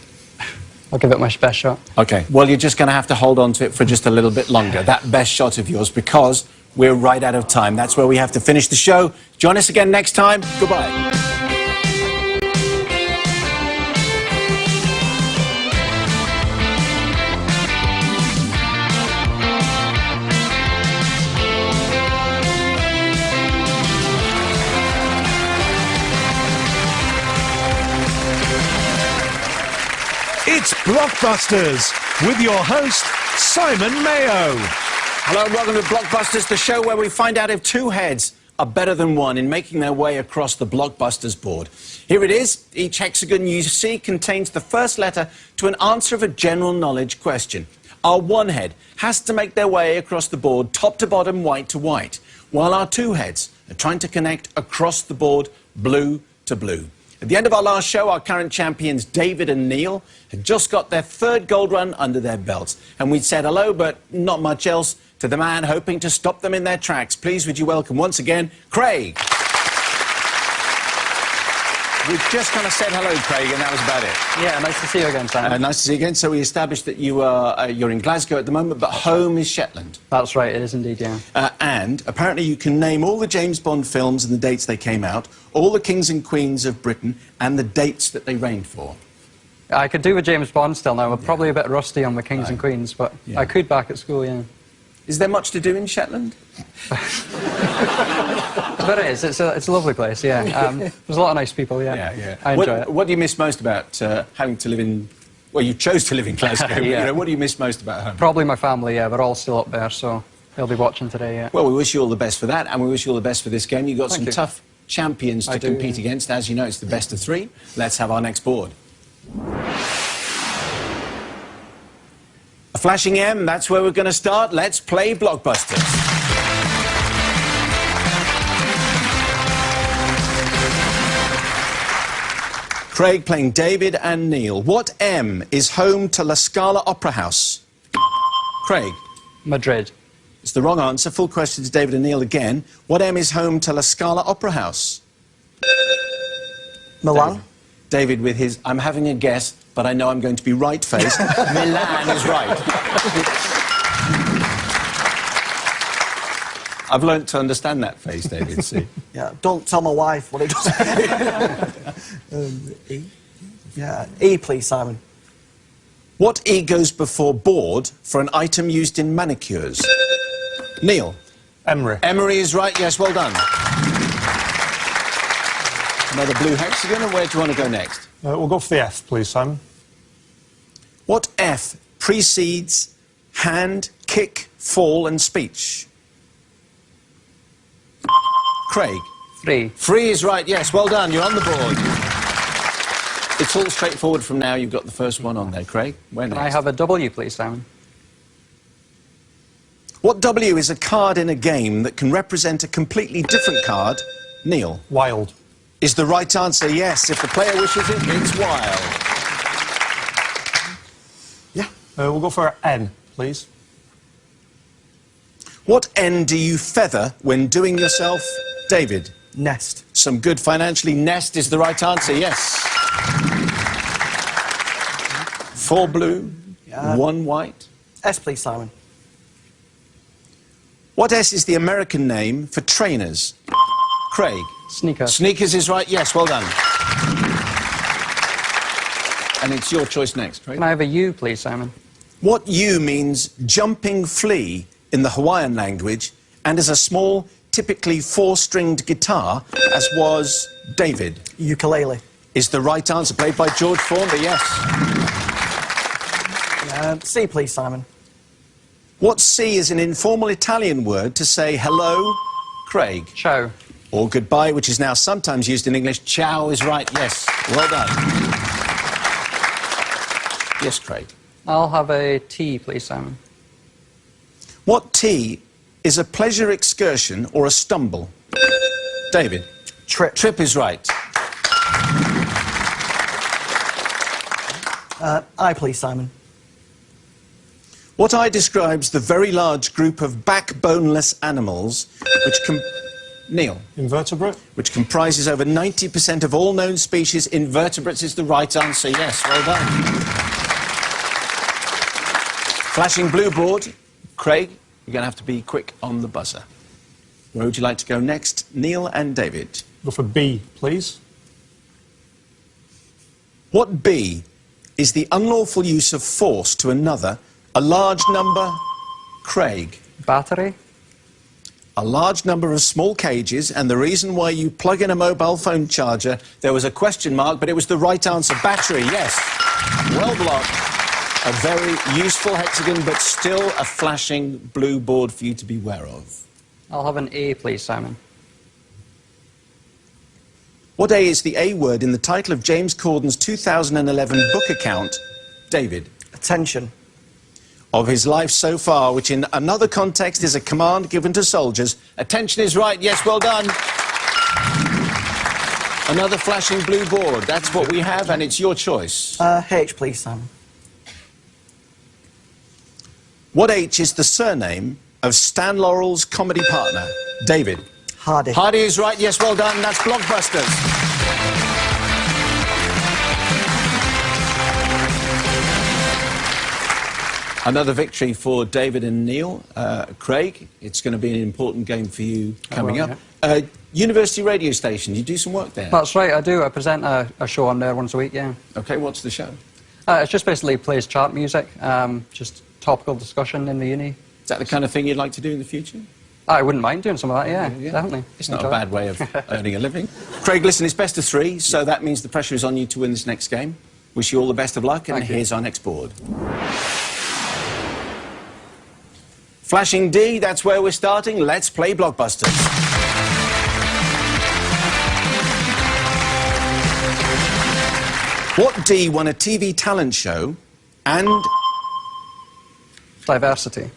I'll give it my best shot. Okay, well, you're just going to have to hold on to it for just a little bit longer, that best shot of yours, because we're right out of time. That's where we have to finish the show. Join us again next time. Goodbye. It's Blockbusters with your host, Simon Mayo. Hello and welcome to Blockbusters, the show where we find out if 2 heads are better than 1 in making their way across the Blockbusters board. Here it is. Each hexagon you see contains the first letter to an answer of a general knowledge question. Our 1 head has to make their way across the board top to bottom, white to white, while our 2 heads are trying to connect across the board blue to blue. At the end of our last show, our current champions, David and Neil, had just got their 3rd gold run under their belts. And we'd said hello, but not much else, to the man hoping to stop them in their tracks. Please, would you welcome once again, Craig. We just kind of said hello, Craig, and that was about it. Yeah, nice to see you again, Simon. Nice to see you again. So we established that you're in Glasgow at the moment, but home is Shetland. That's right, it is indeed, yeah. And apparently you can name all the James Bond films and the dates they came out, all the kings and queens of Britain, and the dates that they reigned for. I could do with James Bond still now. We're probably a bit rusty on the Kings and Queens, but Yeah. I could back at school, yeah. Is there much to do in Shetland? But it is. It's a lovely place, yeah. There's a lot of nice people, yeah. I enjoy it. What do you miss most about having to live in... Well, you chose to live in Glasgow, but, Yeah. you know, what do you miss most about home? Probably my family, yeah. They're all still up there, so they'll be watching today, yeah. Well, we wish you all the best for that, and we wish you all the best for this game. You've got Thank some you. tough champions to I do, compete yeah. against. As you know, it's the best of 3. Let's have our next board. A flashing M, that's where we're going to start. Let's play Blockbusters. Craig playing David and Neil. What M is home to La Scala Opera House? Craig. Madrid. It's the wrong answer. Full question to David and Neil again. What M is home to La Scala Opera House? Milan? David with his "I'm having a guess, but I know I'm going to be right" face. Milan is right. I've learnt to understand that face, David. See? Yeah, don't tell my wife what it does. E? Yeah, E, please, Simon. What E goes before board for an item used in manicures? Neil. Emery. Emery is right, yes, well done. Another blue hexagon, and where do you want to go next? We'll go for the F, please, Simon. What F precedes hand, kick, fall and speech? Craig. 3. 3 is right, yes, well done, you're on the board. It's all straightforward from now, you've got the first one on there, Craig. Where next? Can I have a W, please, Simon? What W is a card in a game that can represent a completely different card? Neil. Wild. Is the right answer yes? If the player wishes it, it's wild. Yeah. We'll go for N, please. What N do you feather when doing yourself? David. Nest. Some good financially. Nest is the right answer, yes. 4 blue, 1 white. S, please, Simon. What S is the American name for trainers? Craig. Sneaker. Sneakers is right, yes, well done. And it's your choice next, Craig. Can I have a U, please, Simon? What U means jumping flea in the Hawaiian language and is a small, typically 4-stringed guitar, as was David? Ukulele. Is the right answer, played by George Formby, yes. C, please, Simon. What C is an informal Italian word to say hello? Craig. Ciao. Or goodbye, which is now sometimes used in English. Ciao is right, yes. Well done. Yes, Craig. I'll have a T, please, Simon. What T is a pleasure excursion or a stumble? David. Trip. Trip is right. I, please, Simon. What I describes the very large group of backboneless animals which Neil. Invertebrate. Which comprises over 90% of all known species. Invertebrates is the right answer, yes, well done. Flashing blue board. Craig, you're going to have to be quick on the buzzer. Where would you like to go next? Neil and David. Go for B, please. What B is the unlawful use of force to another, a large number? Craig. Battery. A large number of small cages, and the reason why you plug in a mobile phone charger, there was a question mark, but it was the right answer. Battery, yes. Well blocked. A very useful hexagon, but still a flashing blue board for you to beware of. I'll have an A, please, Simon. What A is the A word in the title of James Corden's 2011 book account? David. Attention. Of his life so far, which in another context is a command given to soldiers. Attention is right, yes, well done. Another flashing blue board, that's what we have, and it's your choice. H, please, Simon. What H is the surname of Stan Laurel's comedy partner? David. Hardy. Hardy is right, yes, well done, that's Blockbusters. Another victory for David and Neil. Craig, it's going to be an important game for you coming up. University radio station, you do some work there? That's right, I do. I present a show on there once a week, yeah. OK, what's the show? It's just basically plays chart music, just topical discussion in the uni. Is that the kind of thing you'd like to do in the future? I wouldn't mind doing some of that, yeah, definitely. It's not a bad way of earning a living. Craig, listen, it's best of 3, so that means the pressure is on you to win this next game. Wish you all the best of luck, and here's our next board. Flashing D, that's where we're starting. Let's play Blockbusters. What D won a TV talent show and... Diversity.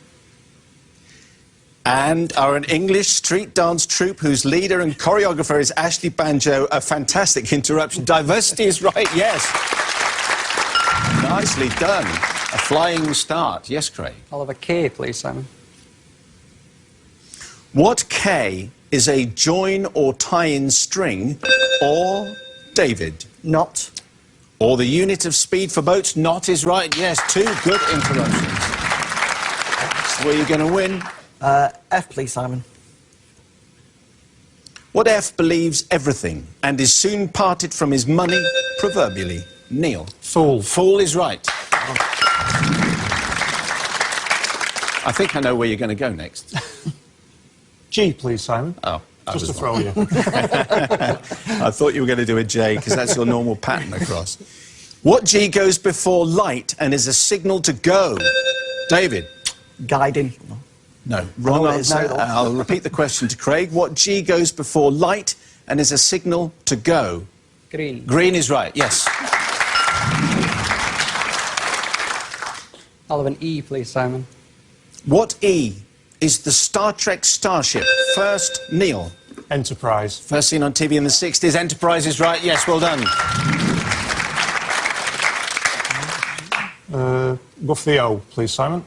And are an English street dance troupe whose leader and choreographer is Ashley Banjo. A fantastic interruption. Diversity is right, yes. Nicely done. A flying start. Yes, Craig. I'll have a K, please, Simon. What K is a join or tie-in string, or David? Not. Or the unit of speed for boats. Not is right. Yes, 2 good interruptions. So where are you going to win? F, please, Simon. What F believes everything and is soon parted from his money, proverbially? Neil. Fool. Fool is right. I think I know where you're going to go next. G, please, Simon. Oh, Just to throw you. I thought you were going to do a J, because that's your normal pattern across. What G goes before light and is a signal to go? David. Guiding. No, wrong it is answer. no. I'll repeat the question to Craig. What G goes before light and is a signal to go? Green. Green is right, yes. I'll have an E, please, Simon. What E is the Star Trek starship? First, Neil. Enterprise. First seen on TV in the 60s. Enterprise is right, yes, well done. Go for the O, please, Simon.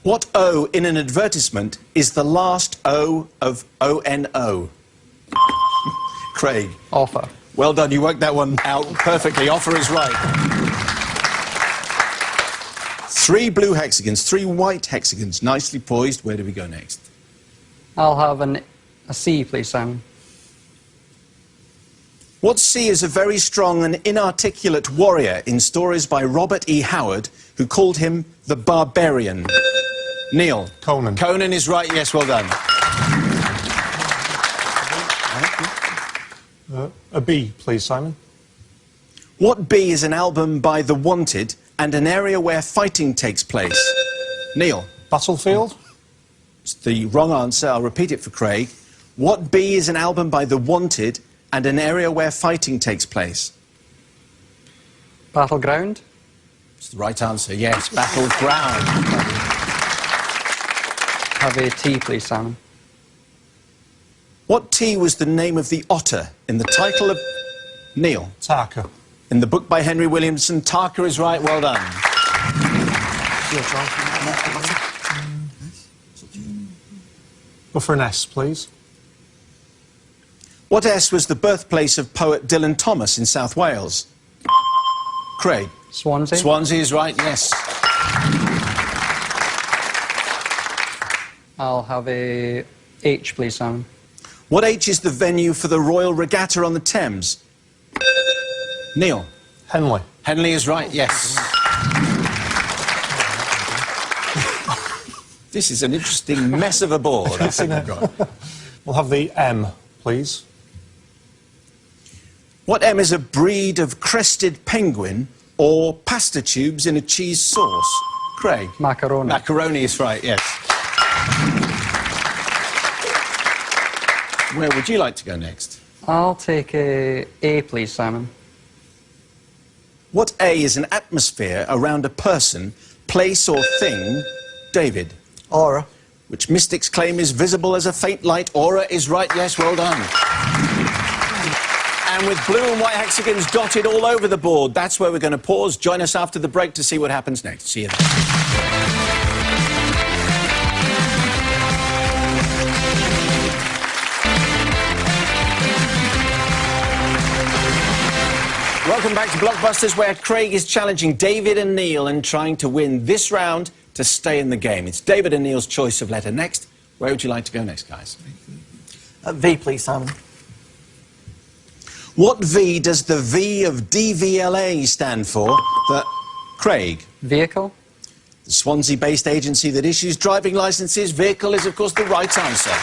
What O in an advertisement is the last O of O-N-O? Craig. Offer. Well done, you worked that one out perfectly. Offer is right. 3 blue hexagons, 3 white hexagons, nicely poised. Where do we go next? I'll have a C, please, Simon. What C is a very strong and inarticulate warrior in stories by Robert E. Howard, who called him the Barbarian? Neil. Conan. Conan is right, yes, well done. A B, please, Simon. What B is an album by The Wanted and an area where fighting takes place? Neil. Battlefield. It's the wrong answer. I'll repeat it for Craig. What B is an album by The Wanted and an area where fighting takes place? Battleground. It's the right answer, yes. Battleground. Have a T, please, Simon. What T was the name of the otter in the title of... Neil. Tarka. In the book by Henry Williamson, Tarka is right. Well done. Go for an S, please. What S was the birthplace of poet Dylan Thomas in South Wales? Craig. Swansea. Swansea is right, yes. I'll have a H, please, Simon. What H is the venue for the Royal Regatta on the Thames? Neil. Henley. Henley is right, yes. This is an interesting mess of a board, I think I've got. We'll have the M, please. What M is a breed of crested penguin or pasta tubes in a cheese sauce? Craig. Macaroni. Macaroni is right, yes. Where would you like to go next? I'll take a please, Simon. What A is an atmosphere around a person, place or thing? David. Aura. Which mystics claim is visible as a faint light. Aura is right, yes, well done. And with blue and white hexagons dotted all over the board, that's where we're going to pause. Join us after the break to see what happens next. See you then. Welcome back to Blockbusters, where Craig is challenging David and Neil and trying to win this round to stay in the game. It's David and Neil's choice of letter next. Where would you like to go next, guys? V, please, Simon. What V does the V of DVLA stand for? Craig. Vehicle. The Swansea-based agency that issues driving licences. Vehicle is, of course, the right answer.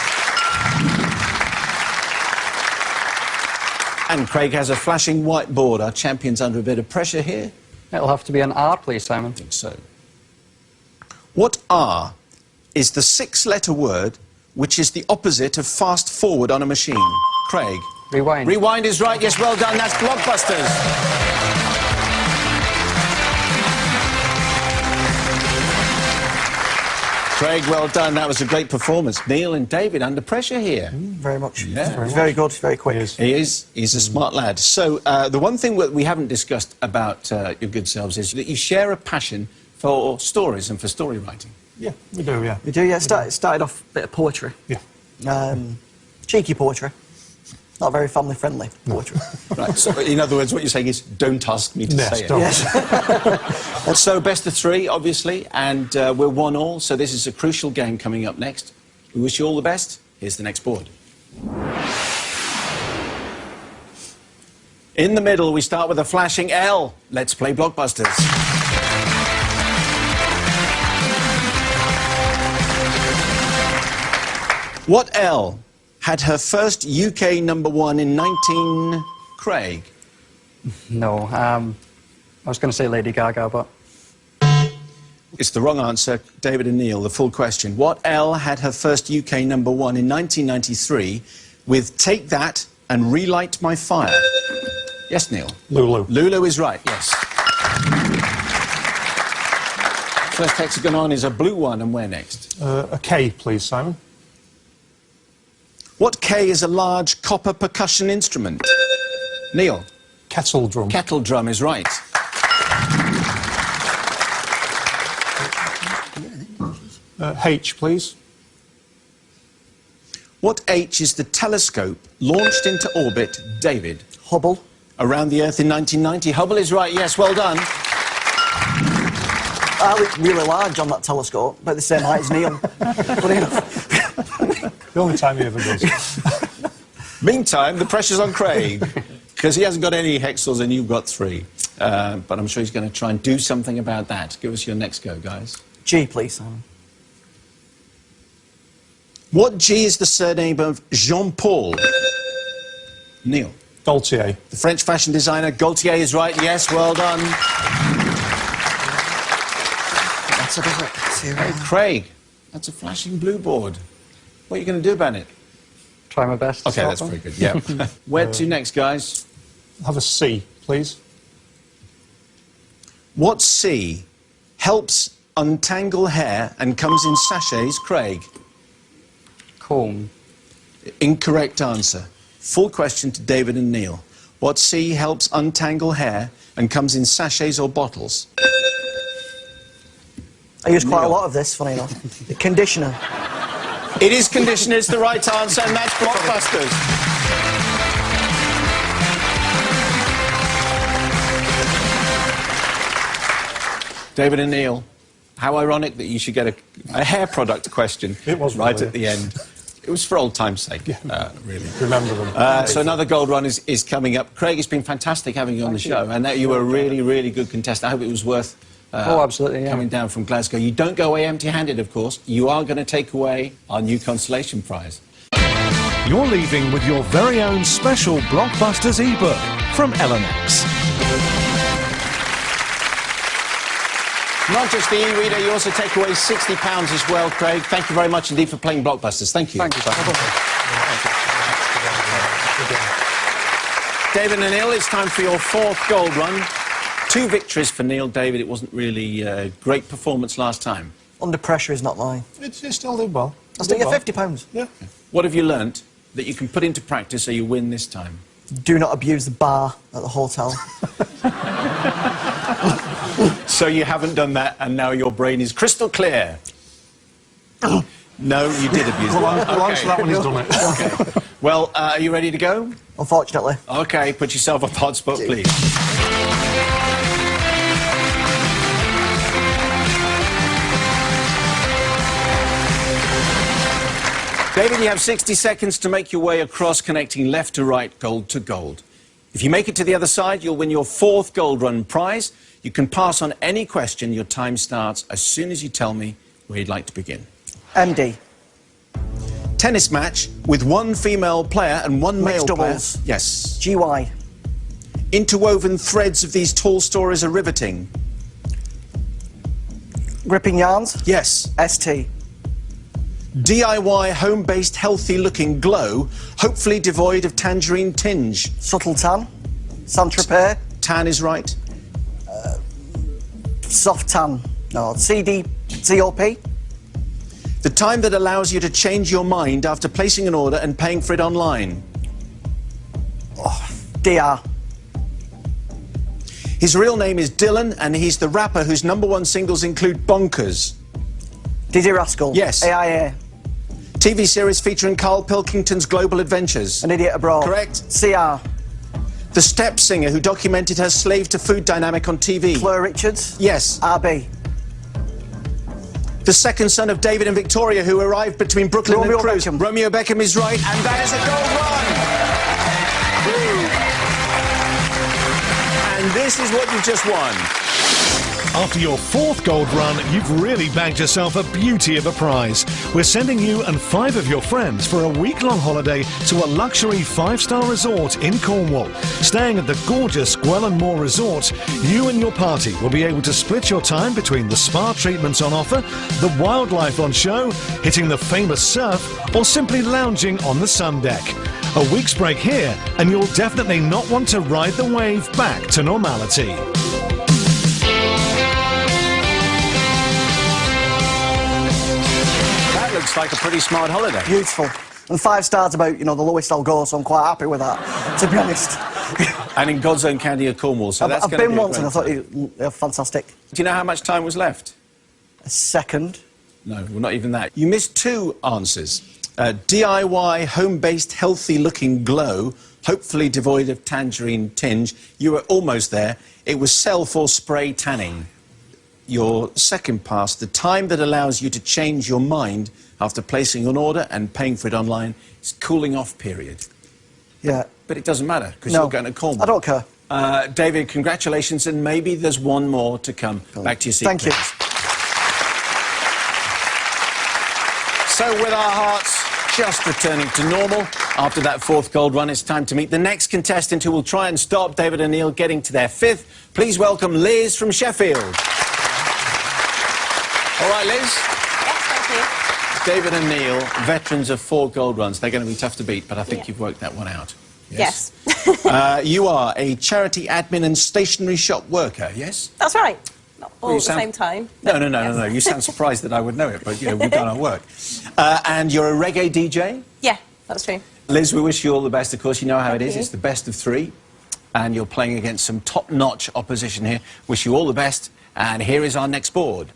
And Craig has a flashing whiteboard. Our champion's under a bit of pressure here. It'll have to be an R, please, Simon. I think so. What R is the 6-letter word which is the opposite of fast forward on a machine? Craig. Rewind. Rewind is right. Yes, well done. That's Blockbusters. Craig, well done. That was a great performance. Neil and David under pressure here. Very much. Yeah. He's very good, very quick. He is. He's a smart lad. So the one thing that we haven't discussed about your good selves is that you share a passion for stories and for story writing. Yeah, we do, yeah. We do, yeah. Started off a bit of poetry. Yeah. Cheeky poetry. Not very family-friendly poetry. Right, so in other words, what you're saying is, don't ask me to Yes, say it. don't. Yes. So, best of three, obviously, and we're 1-1, so this is a crucial game coming up next. We wish you all the best. Here's the next board. In the middle, we start with a flashing L. Let's play blockbusters. What L had her first UK #1 in 19... Craig? No, I was going to say Lady Gaga, but It's the wrong answer. David and Neil, the full question. What L had her first UK #1 in 1993 with Take That and Relight My Fire? Yes, Neil? Lulu. Lulu is right, yes. First hexagon on is a blue one, and where next? A K, please, Simon. What K is a large copper percussion instrument? Neil? Kettle drum. Kettle drum is right. H, please. What H is the telescope launched into orbit, David? Hubble. Around the Earth in 1990. Hubble is right, yes, well done. I look really large on that telescope, about the same height as Neil. Funny enough. The only time he ever does. Meantime, the pressure's on Craig, because he hasn't got any hexels and you've got 3. But I'm sure he's going to try and do something about that. Give us your next go, guys. G, please, Simon. What G is the surname of Jean-Paul? Neil? Gaultier. The French fashion designer Gaultier is right, yes, well done. That's a bit of Hey, Craig, that's a flashing blue board. What are you going to do about it? try my best. to Okay, stop that's them. very good, yeah. Where to next, guys? Have a C, please. What C helps untangle hair and comes in sachets, Craig? Comb. Incorrect answer. Full question to David and Neil. What C helps untangle hair and comes in sachets or bottles? I use quite a Neil. lot of this, funny enough. The conditioner. It is conditioner, is the right answer, and that's blockbusters. David and Neil, how ironic that you should get a hair product question It was right really. at the end. It was for old time's sake, really. Remember them. So another gold run is coming up. Craig, it's been fantastic having you on the show, and that you were a really, really good contestant. I hope it was worth Oh, absolutely, yeah. coming down from Glasgow. You don't go away empty-handed, of course. You are going to take away our new consolation prize. You're leaving with your very own special Blockbusters ebook from LNX. Not just the e-reader, you also take away £60 as well, Craig. Thank you very much indeed for playing Blockbusters. Thank you. Thank you, Simon. David and Neil, it's time for your fourth gold run. 2 victories for Neil. David, it wasn't really a great performance last time. Under pressure is not mine. It still did well. I'll still get £50. Yeah. What have you learnt that you can put into practice so you win this time? Do not abuse the bar at the hotel. So you haven't done that, and now your brain is crystal clear. No, you did abuse We'll it. answer that when he's done it. Okay. Well, are you ready to go? Unfortunately. Okay, put yourself on hotspot, please. David, you have 60 seconds to make your way across, connecting left to right, gold to gold. If you make it to the other side, you'll win your 4th gold run prize. You can pass on any question. Your time starts as soon as you tell me where you'd like to begin. MD. Tennis match with 1 female player and 1 male Mixed player. doubles. Yes. GY. Interwoven threads of these tall stories are riveting. Gripping yarns. Yes. ST. DIY home-based healthy-looking glow, hopefully devoid of tangerine tinge. Subtle tan. Saint-Tropez. Tan is right. Soft tan. No. CD. COP. The time that allows you to change your mind after placing an order and paying for it online. DR. His real name is Dylan, and he's the rapper whose #1 singles include Bonkers. Dizzy Rascal. Yes. AIA. TV series featuring Carl Pilkington's Global Adventures. An Idiot Abroad. Correct. CR. The step singer who documented her slave-to-food dynamic on TV. Fleur Richards. Yes. RB. The second son of David and Victoria who arrived between Brooklyn Romeo and Cruz. Beckham. Romeo Beckham is right, and that is a gold run. And this is what you've just won. After your 4th gold run, you've really bagged yourself a beauty of a prize. We're sending you and 5 of your friends for a week-long holiday to a luxury 5-star resort in Cornwall. Staying at the gorgeous Gwellan Moor Resort, you and your party will be able to split your time between the spa treatments on offer, the wildlife on show, hitting the famous surf, or simply lounging on the sun deck. A week's break here, and you'll definitely not want to ride the wave back to normality. Looks like a pretty smart holiday. Beautiful. And 5 stars about, you know, the lowest I'll go, so I'm quite happy with that, to be honest. And in God's own county of Cornwall, so that's I've going to been be a once and I thought great they're fantastic. Do you know how much time was left? A second. No, well, not even that. You missed 2 answers. DIY, home-based, healthy-looking glow, hopefully devoid of tangerine tinge. You were almost there. It was self or spray tanning. Your second pass, the time that allows you to change your mind after placing an order and paying for it online, is cooling off period. Yeah. But it doesn't matter, because No, you're going to Cornwall. I don't care. David, congratulations, and maybe there's one more to come. Back to your seat, Thank you. please. So with our hearts just returning to normal after that 4th gold run, it's time to meet the next contestant who will try and stop David and Neil getting to their 5th. Please welcome Liz from Sheffield. All right, Liz? Yes, thank you. David and Neil, veterans of 4 gold runs. They're going to be tough to beat, but I think you've worked that one out. Yes. You are a charity admin and stationery shop worker, yes? That's right. Not all you at the sound- same time. No. You sound surprised that I would know it, but, you know, we've done our work. And you're a reggae DJ? Yeah, that's true. Liz, we wish you all the best. Of course, you know how it is. you. It's the best of 3. And you're playing against some top-notch opposition here. Wish you all the best. And here is our next board.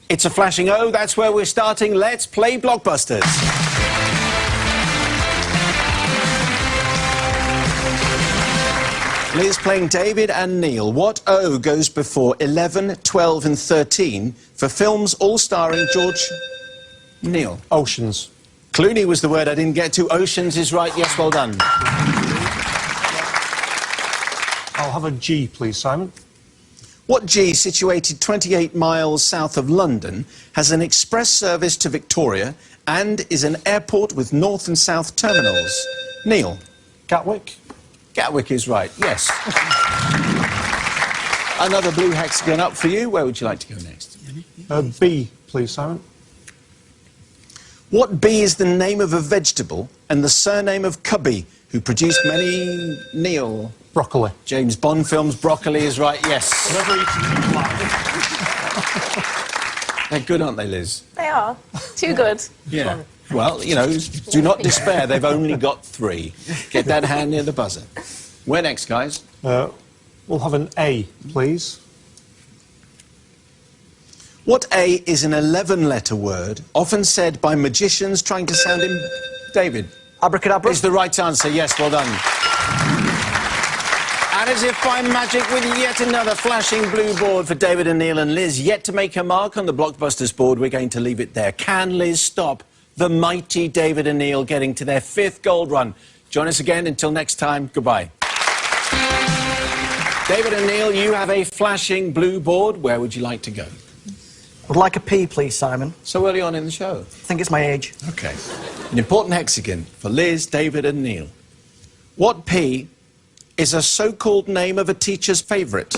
It's a flashing O. That's where we're starting. Let's play Blockbusters. Liz playing David and Neil. What O goes before 11, 12 and 13 for films all starring George... Neil. Oceans. Clooney was the word I didn't get to. Oceans is right. Yes, well done. I'll have a G, please, Simon. What G, situated 28 miles south of London, has an express service to Victoria and is an airport with north and south terminals? Neil. Gatwick. Gatwick is right, yes. Another blue hexagon up for you. Where would you like to go next? B, please, Simon. What B is the name of a vegetable and the surname of Cubby, who produced many... Neil. Broccoli. James Bond films. Broccoli is right, yes. Never eaten black. They're good, aren't they, Liz? They are. Too good. Yeah. Well, you know, do not despair. They've only got 3. Get that hand near the buzzer. Where next, guys? We'll have an A, please. What A is an 11-letter word, often said by magicians trying to sound him... David. Abracadabra. Is the right answer. Yes, well done. And as if by magic, with yet another flashing blue board for David and Neil and Liz, yet to make her mark on the Blockbusters board, we're going to leave it there. Can Liz stop the mighty David and Neil getting to their 5th gold run? Join us again. Until next time, goodbye. David and Neil, you have a flashing blue board. Where would you like to go? Would like a P, please, Simon. So early on in the show. I think it's my age. OK. An important hexagon for Liz, David and Neil. What P is a so-called name of a teacher's favourite?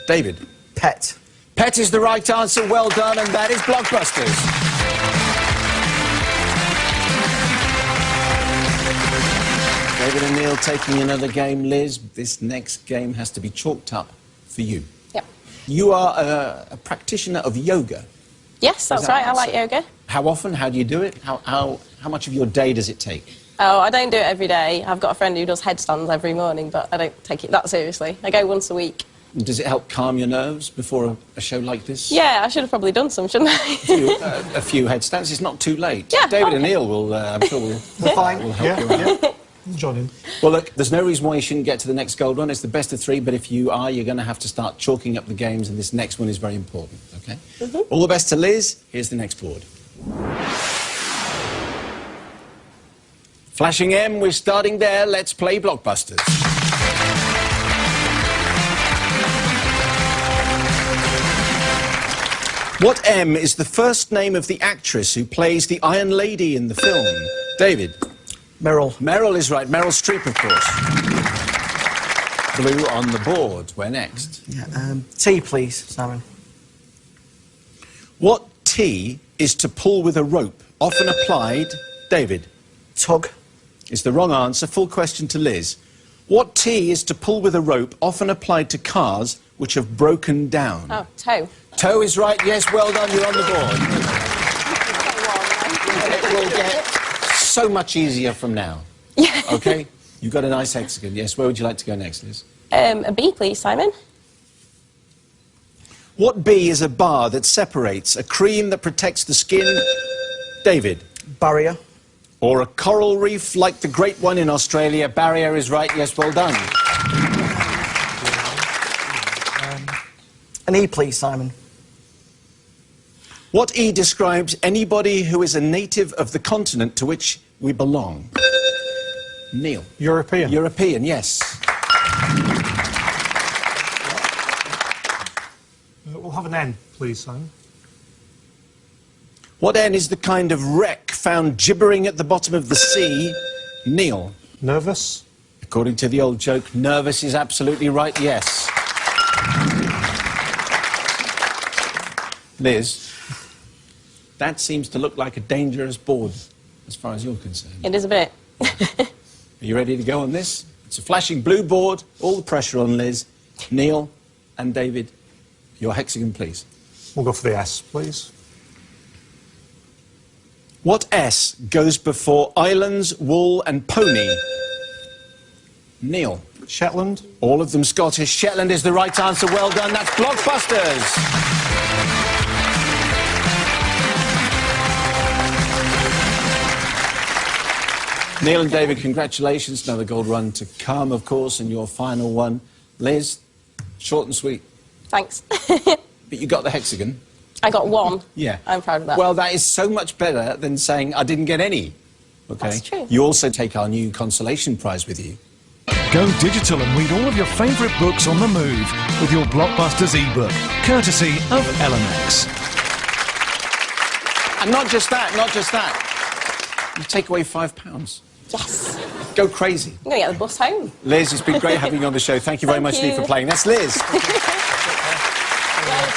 David. Pet. Pet is the right answer. Well done. And that is Blockbusters. David and Neil taking another game. Liz, this next game has to be chalked up for you. Yep. You are a practitioner of yoga. Yes, that's that right. I right? like yoga. How often? How do you do it? How much of your day does it take? Oh, I don't do it every day. I've got a friend who does headstands every morning, but I don't take it that seriously. I go once a week. Does it help calm your nerves before a show like this? Yeah, I should have probably done some, shouldn't I? A few headstands. It's not too late. Yeah, David and okay. Neil will, I'm sure, will Fine. will help you out. Yeah. Join in. Well, look, there's no reason why you shouldn't get to the next gold run. It's the best of 3, but if you are, you're going to have to start chalking up the games, and this next one is very important, OK? All the best to Liz. Here's the next board. Flashing M, we're starting there. Let's play Blockbusters. What M is the first name of the actress who plays the Iron Lady in the film? David? Meryl. Meryl is right. Meryl Streep, of course. Blue on the board. Where next? Yeah, tea, please, Simon. What T is to pull with a rope, often applied? David? Tug. Is the wrong answer. Full question to Liz. What T is to pull with a rope, often applied to cars which have broken down? Oh, toe. Toe is right. Yes, well done. You're on the board. It will get so much easier from now. Yeah. OK? You've got a nice hexagon. Yes, where would you like to go next, Liz? A B, please, Simon. What B is a bar that separates, a cream that protects the skin? David? Barrier. Or a coral reef like the great one in Australia? Barrier is right. Yes, well done. An E, please, Simon. What E describes anybody who is a native of the continent to which we belong? Neil? European. European, yes. We'll have an N, please, Simon. What N is the kind of wreck found gibbering at the bottom of the sea? Neil? Nervous. According to the old joke, nervous is absolutely right, yes. Liz, that seems to look like a dangerous board, as far as you're concerned. It is a bit. Are you ready to go on this? It's a flashing blue board, all the pressure on Liz. Neil and David, your hexagon, please. We'll go for the S, please. What S goes before islands, wool and pony? Neil. Shetland. All of them Scottish. Shetland is the right answer. Well done. That's Blockbusters. Neil and David, congratulations. Another gold run to come, of course, and your final one. Liz, short and sweet. Thanks. But you got the hexagon. I got 1. Yeah. I'm proud of that. Well, that is so much better than saying I didn't get any. Okay? That's true. You also take our new consolation prize with you. Go digital and read all of your favourite books on the move with your Blockbusters ebook, courtesy of LMX. And not just that. You take away £5. Yes. Go crazy. I'm going to get the bus home. Liz, it's been great having you on the show. Thank you very much, Lee, for playing. That's Liz. Well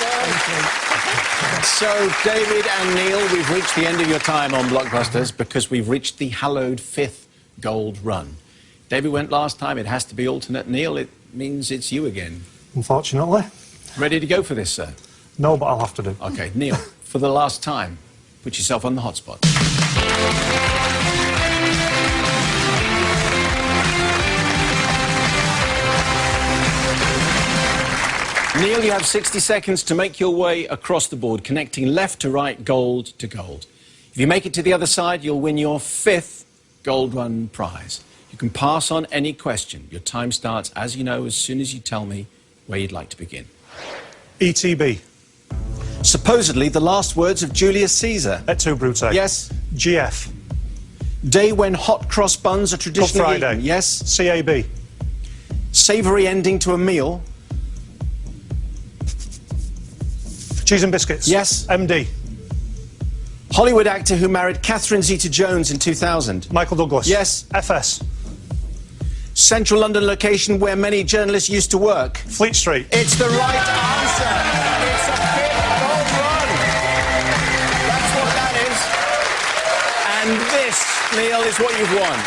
done. So, David and Neil, we've reached the end of your time on Blockbusters because we've reached the hallowed 5th gold run. David went last time. It has to be alternate. Neil, it means it's you again. Unfortunately. Ready to go for this, sir? No, but I'll have to do. OK, Neil, for the last time, put yourself on the hotspot. Neil, you have 60 seconds to make your way across the board, connecting left to right, gold to gold. If you make it to the other side, you'll win your 5th gold run prize. You can pass on any question. Your time starts, as you know, as soon as you tell me where you'd like to begin. ETB. Supposedly the last words of Julius Caesar. Et tu, Brute. Yes. GF. Day when hot cross buns are Good traditionally Friday. eaten. Yes. CAB. Savoury ending to a meal. Cheese and biscuits. Yes. MD. Hollywood actor who married Catherine Zeta-Jones in 2000. Michael Douglas. Yes. FS. Central London location where many journalists used to work. Fleet Street. It's the right answer. It's a 5th gold run. That's what that is. And this, Neil, is what you've won.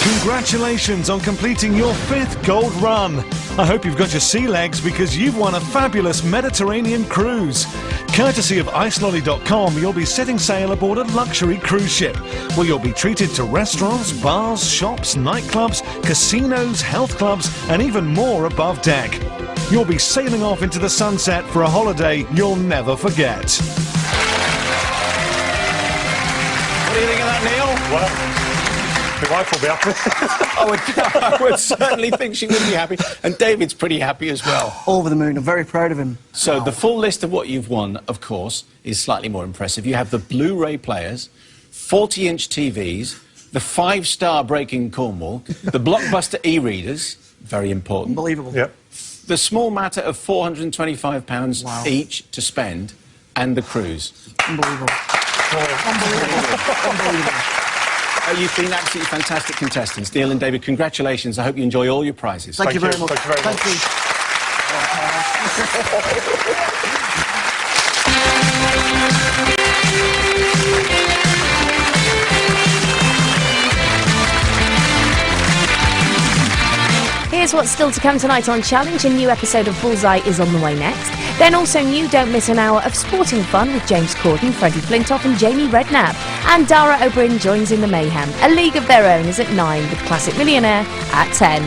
Congratulations on completing your 5th gold run. I hope you've got your sea legs because you've won a fabulous Mediterranean cruise. Courtesy of icelolly.com, you'll be setting sail aboard a luxury cruise ship where you'll be treated to restaurants, bars, shops, nightclubs, casinos, health clubs and even more above deck. You'll be sailing off into the sunset for a holiday you'll never forget. What do you think of that, Neil? Well, my wife will be happy. I would certainly think she would be happy. And David's pretty happy as well. Over the moon. I'm very proud of him. So the full list of what you've won, of course, is slightly more impressive. You have the Blu-ray players, 40-inch TVs, the 5-star Breaking Cornwall, the Blockbuster e-readers, very important. Unbelievable. Yep. The small matter of £425 each to spend, and the cruise. Unbelievable. Unbelievable. You've been absolutely fantastic contestants. Neil and David, congratulations. I hope you enjoy all your prizes. Thank you very much. Thank you very much. Thank you. Here's what's still to come tonight on Challenge. A new episode of Bullseye is on the way next. Then also new Don't Miss an Hour of sporting fun with James Corden, Freddie Flintoff and Jamie Redknapp. And Dara O'Brien joins in the mayhem. A League of Their Own is at 9 with Classic Millionaire at 10.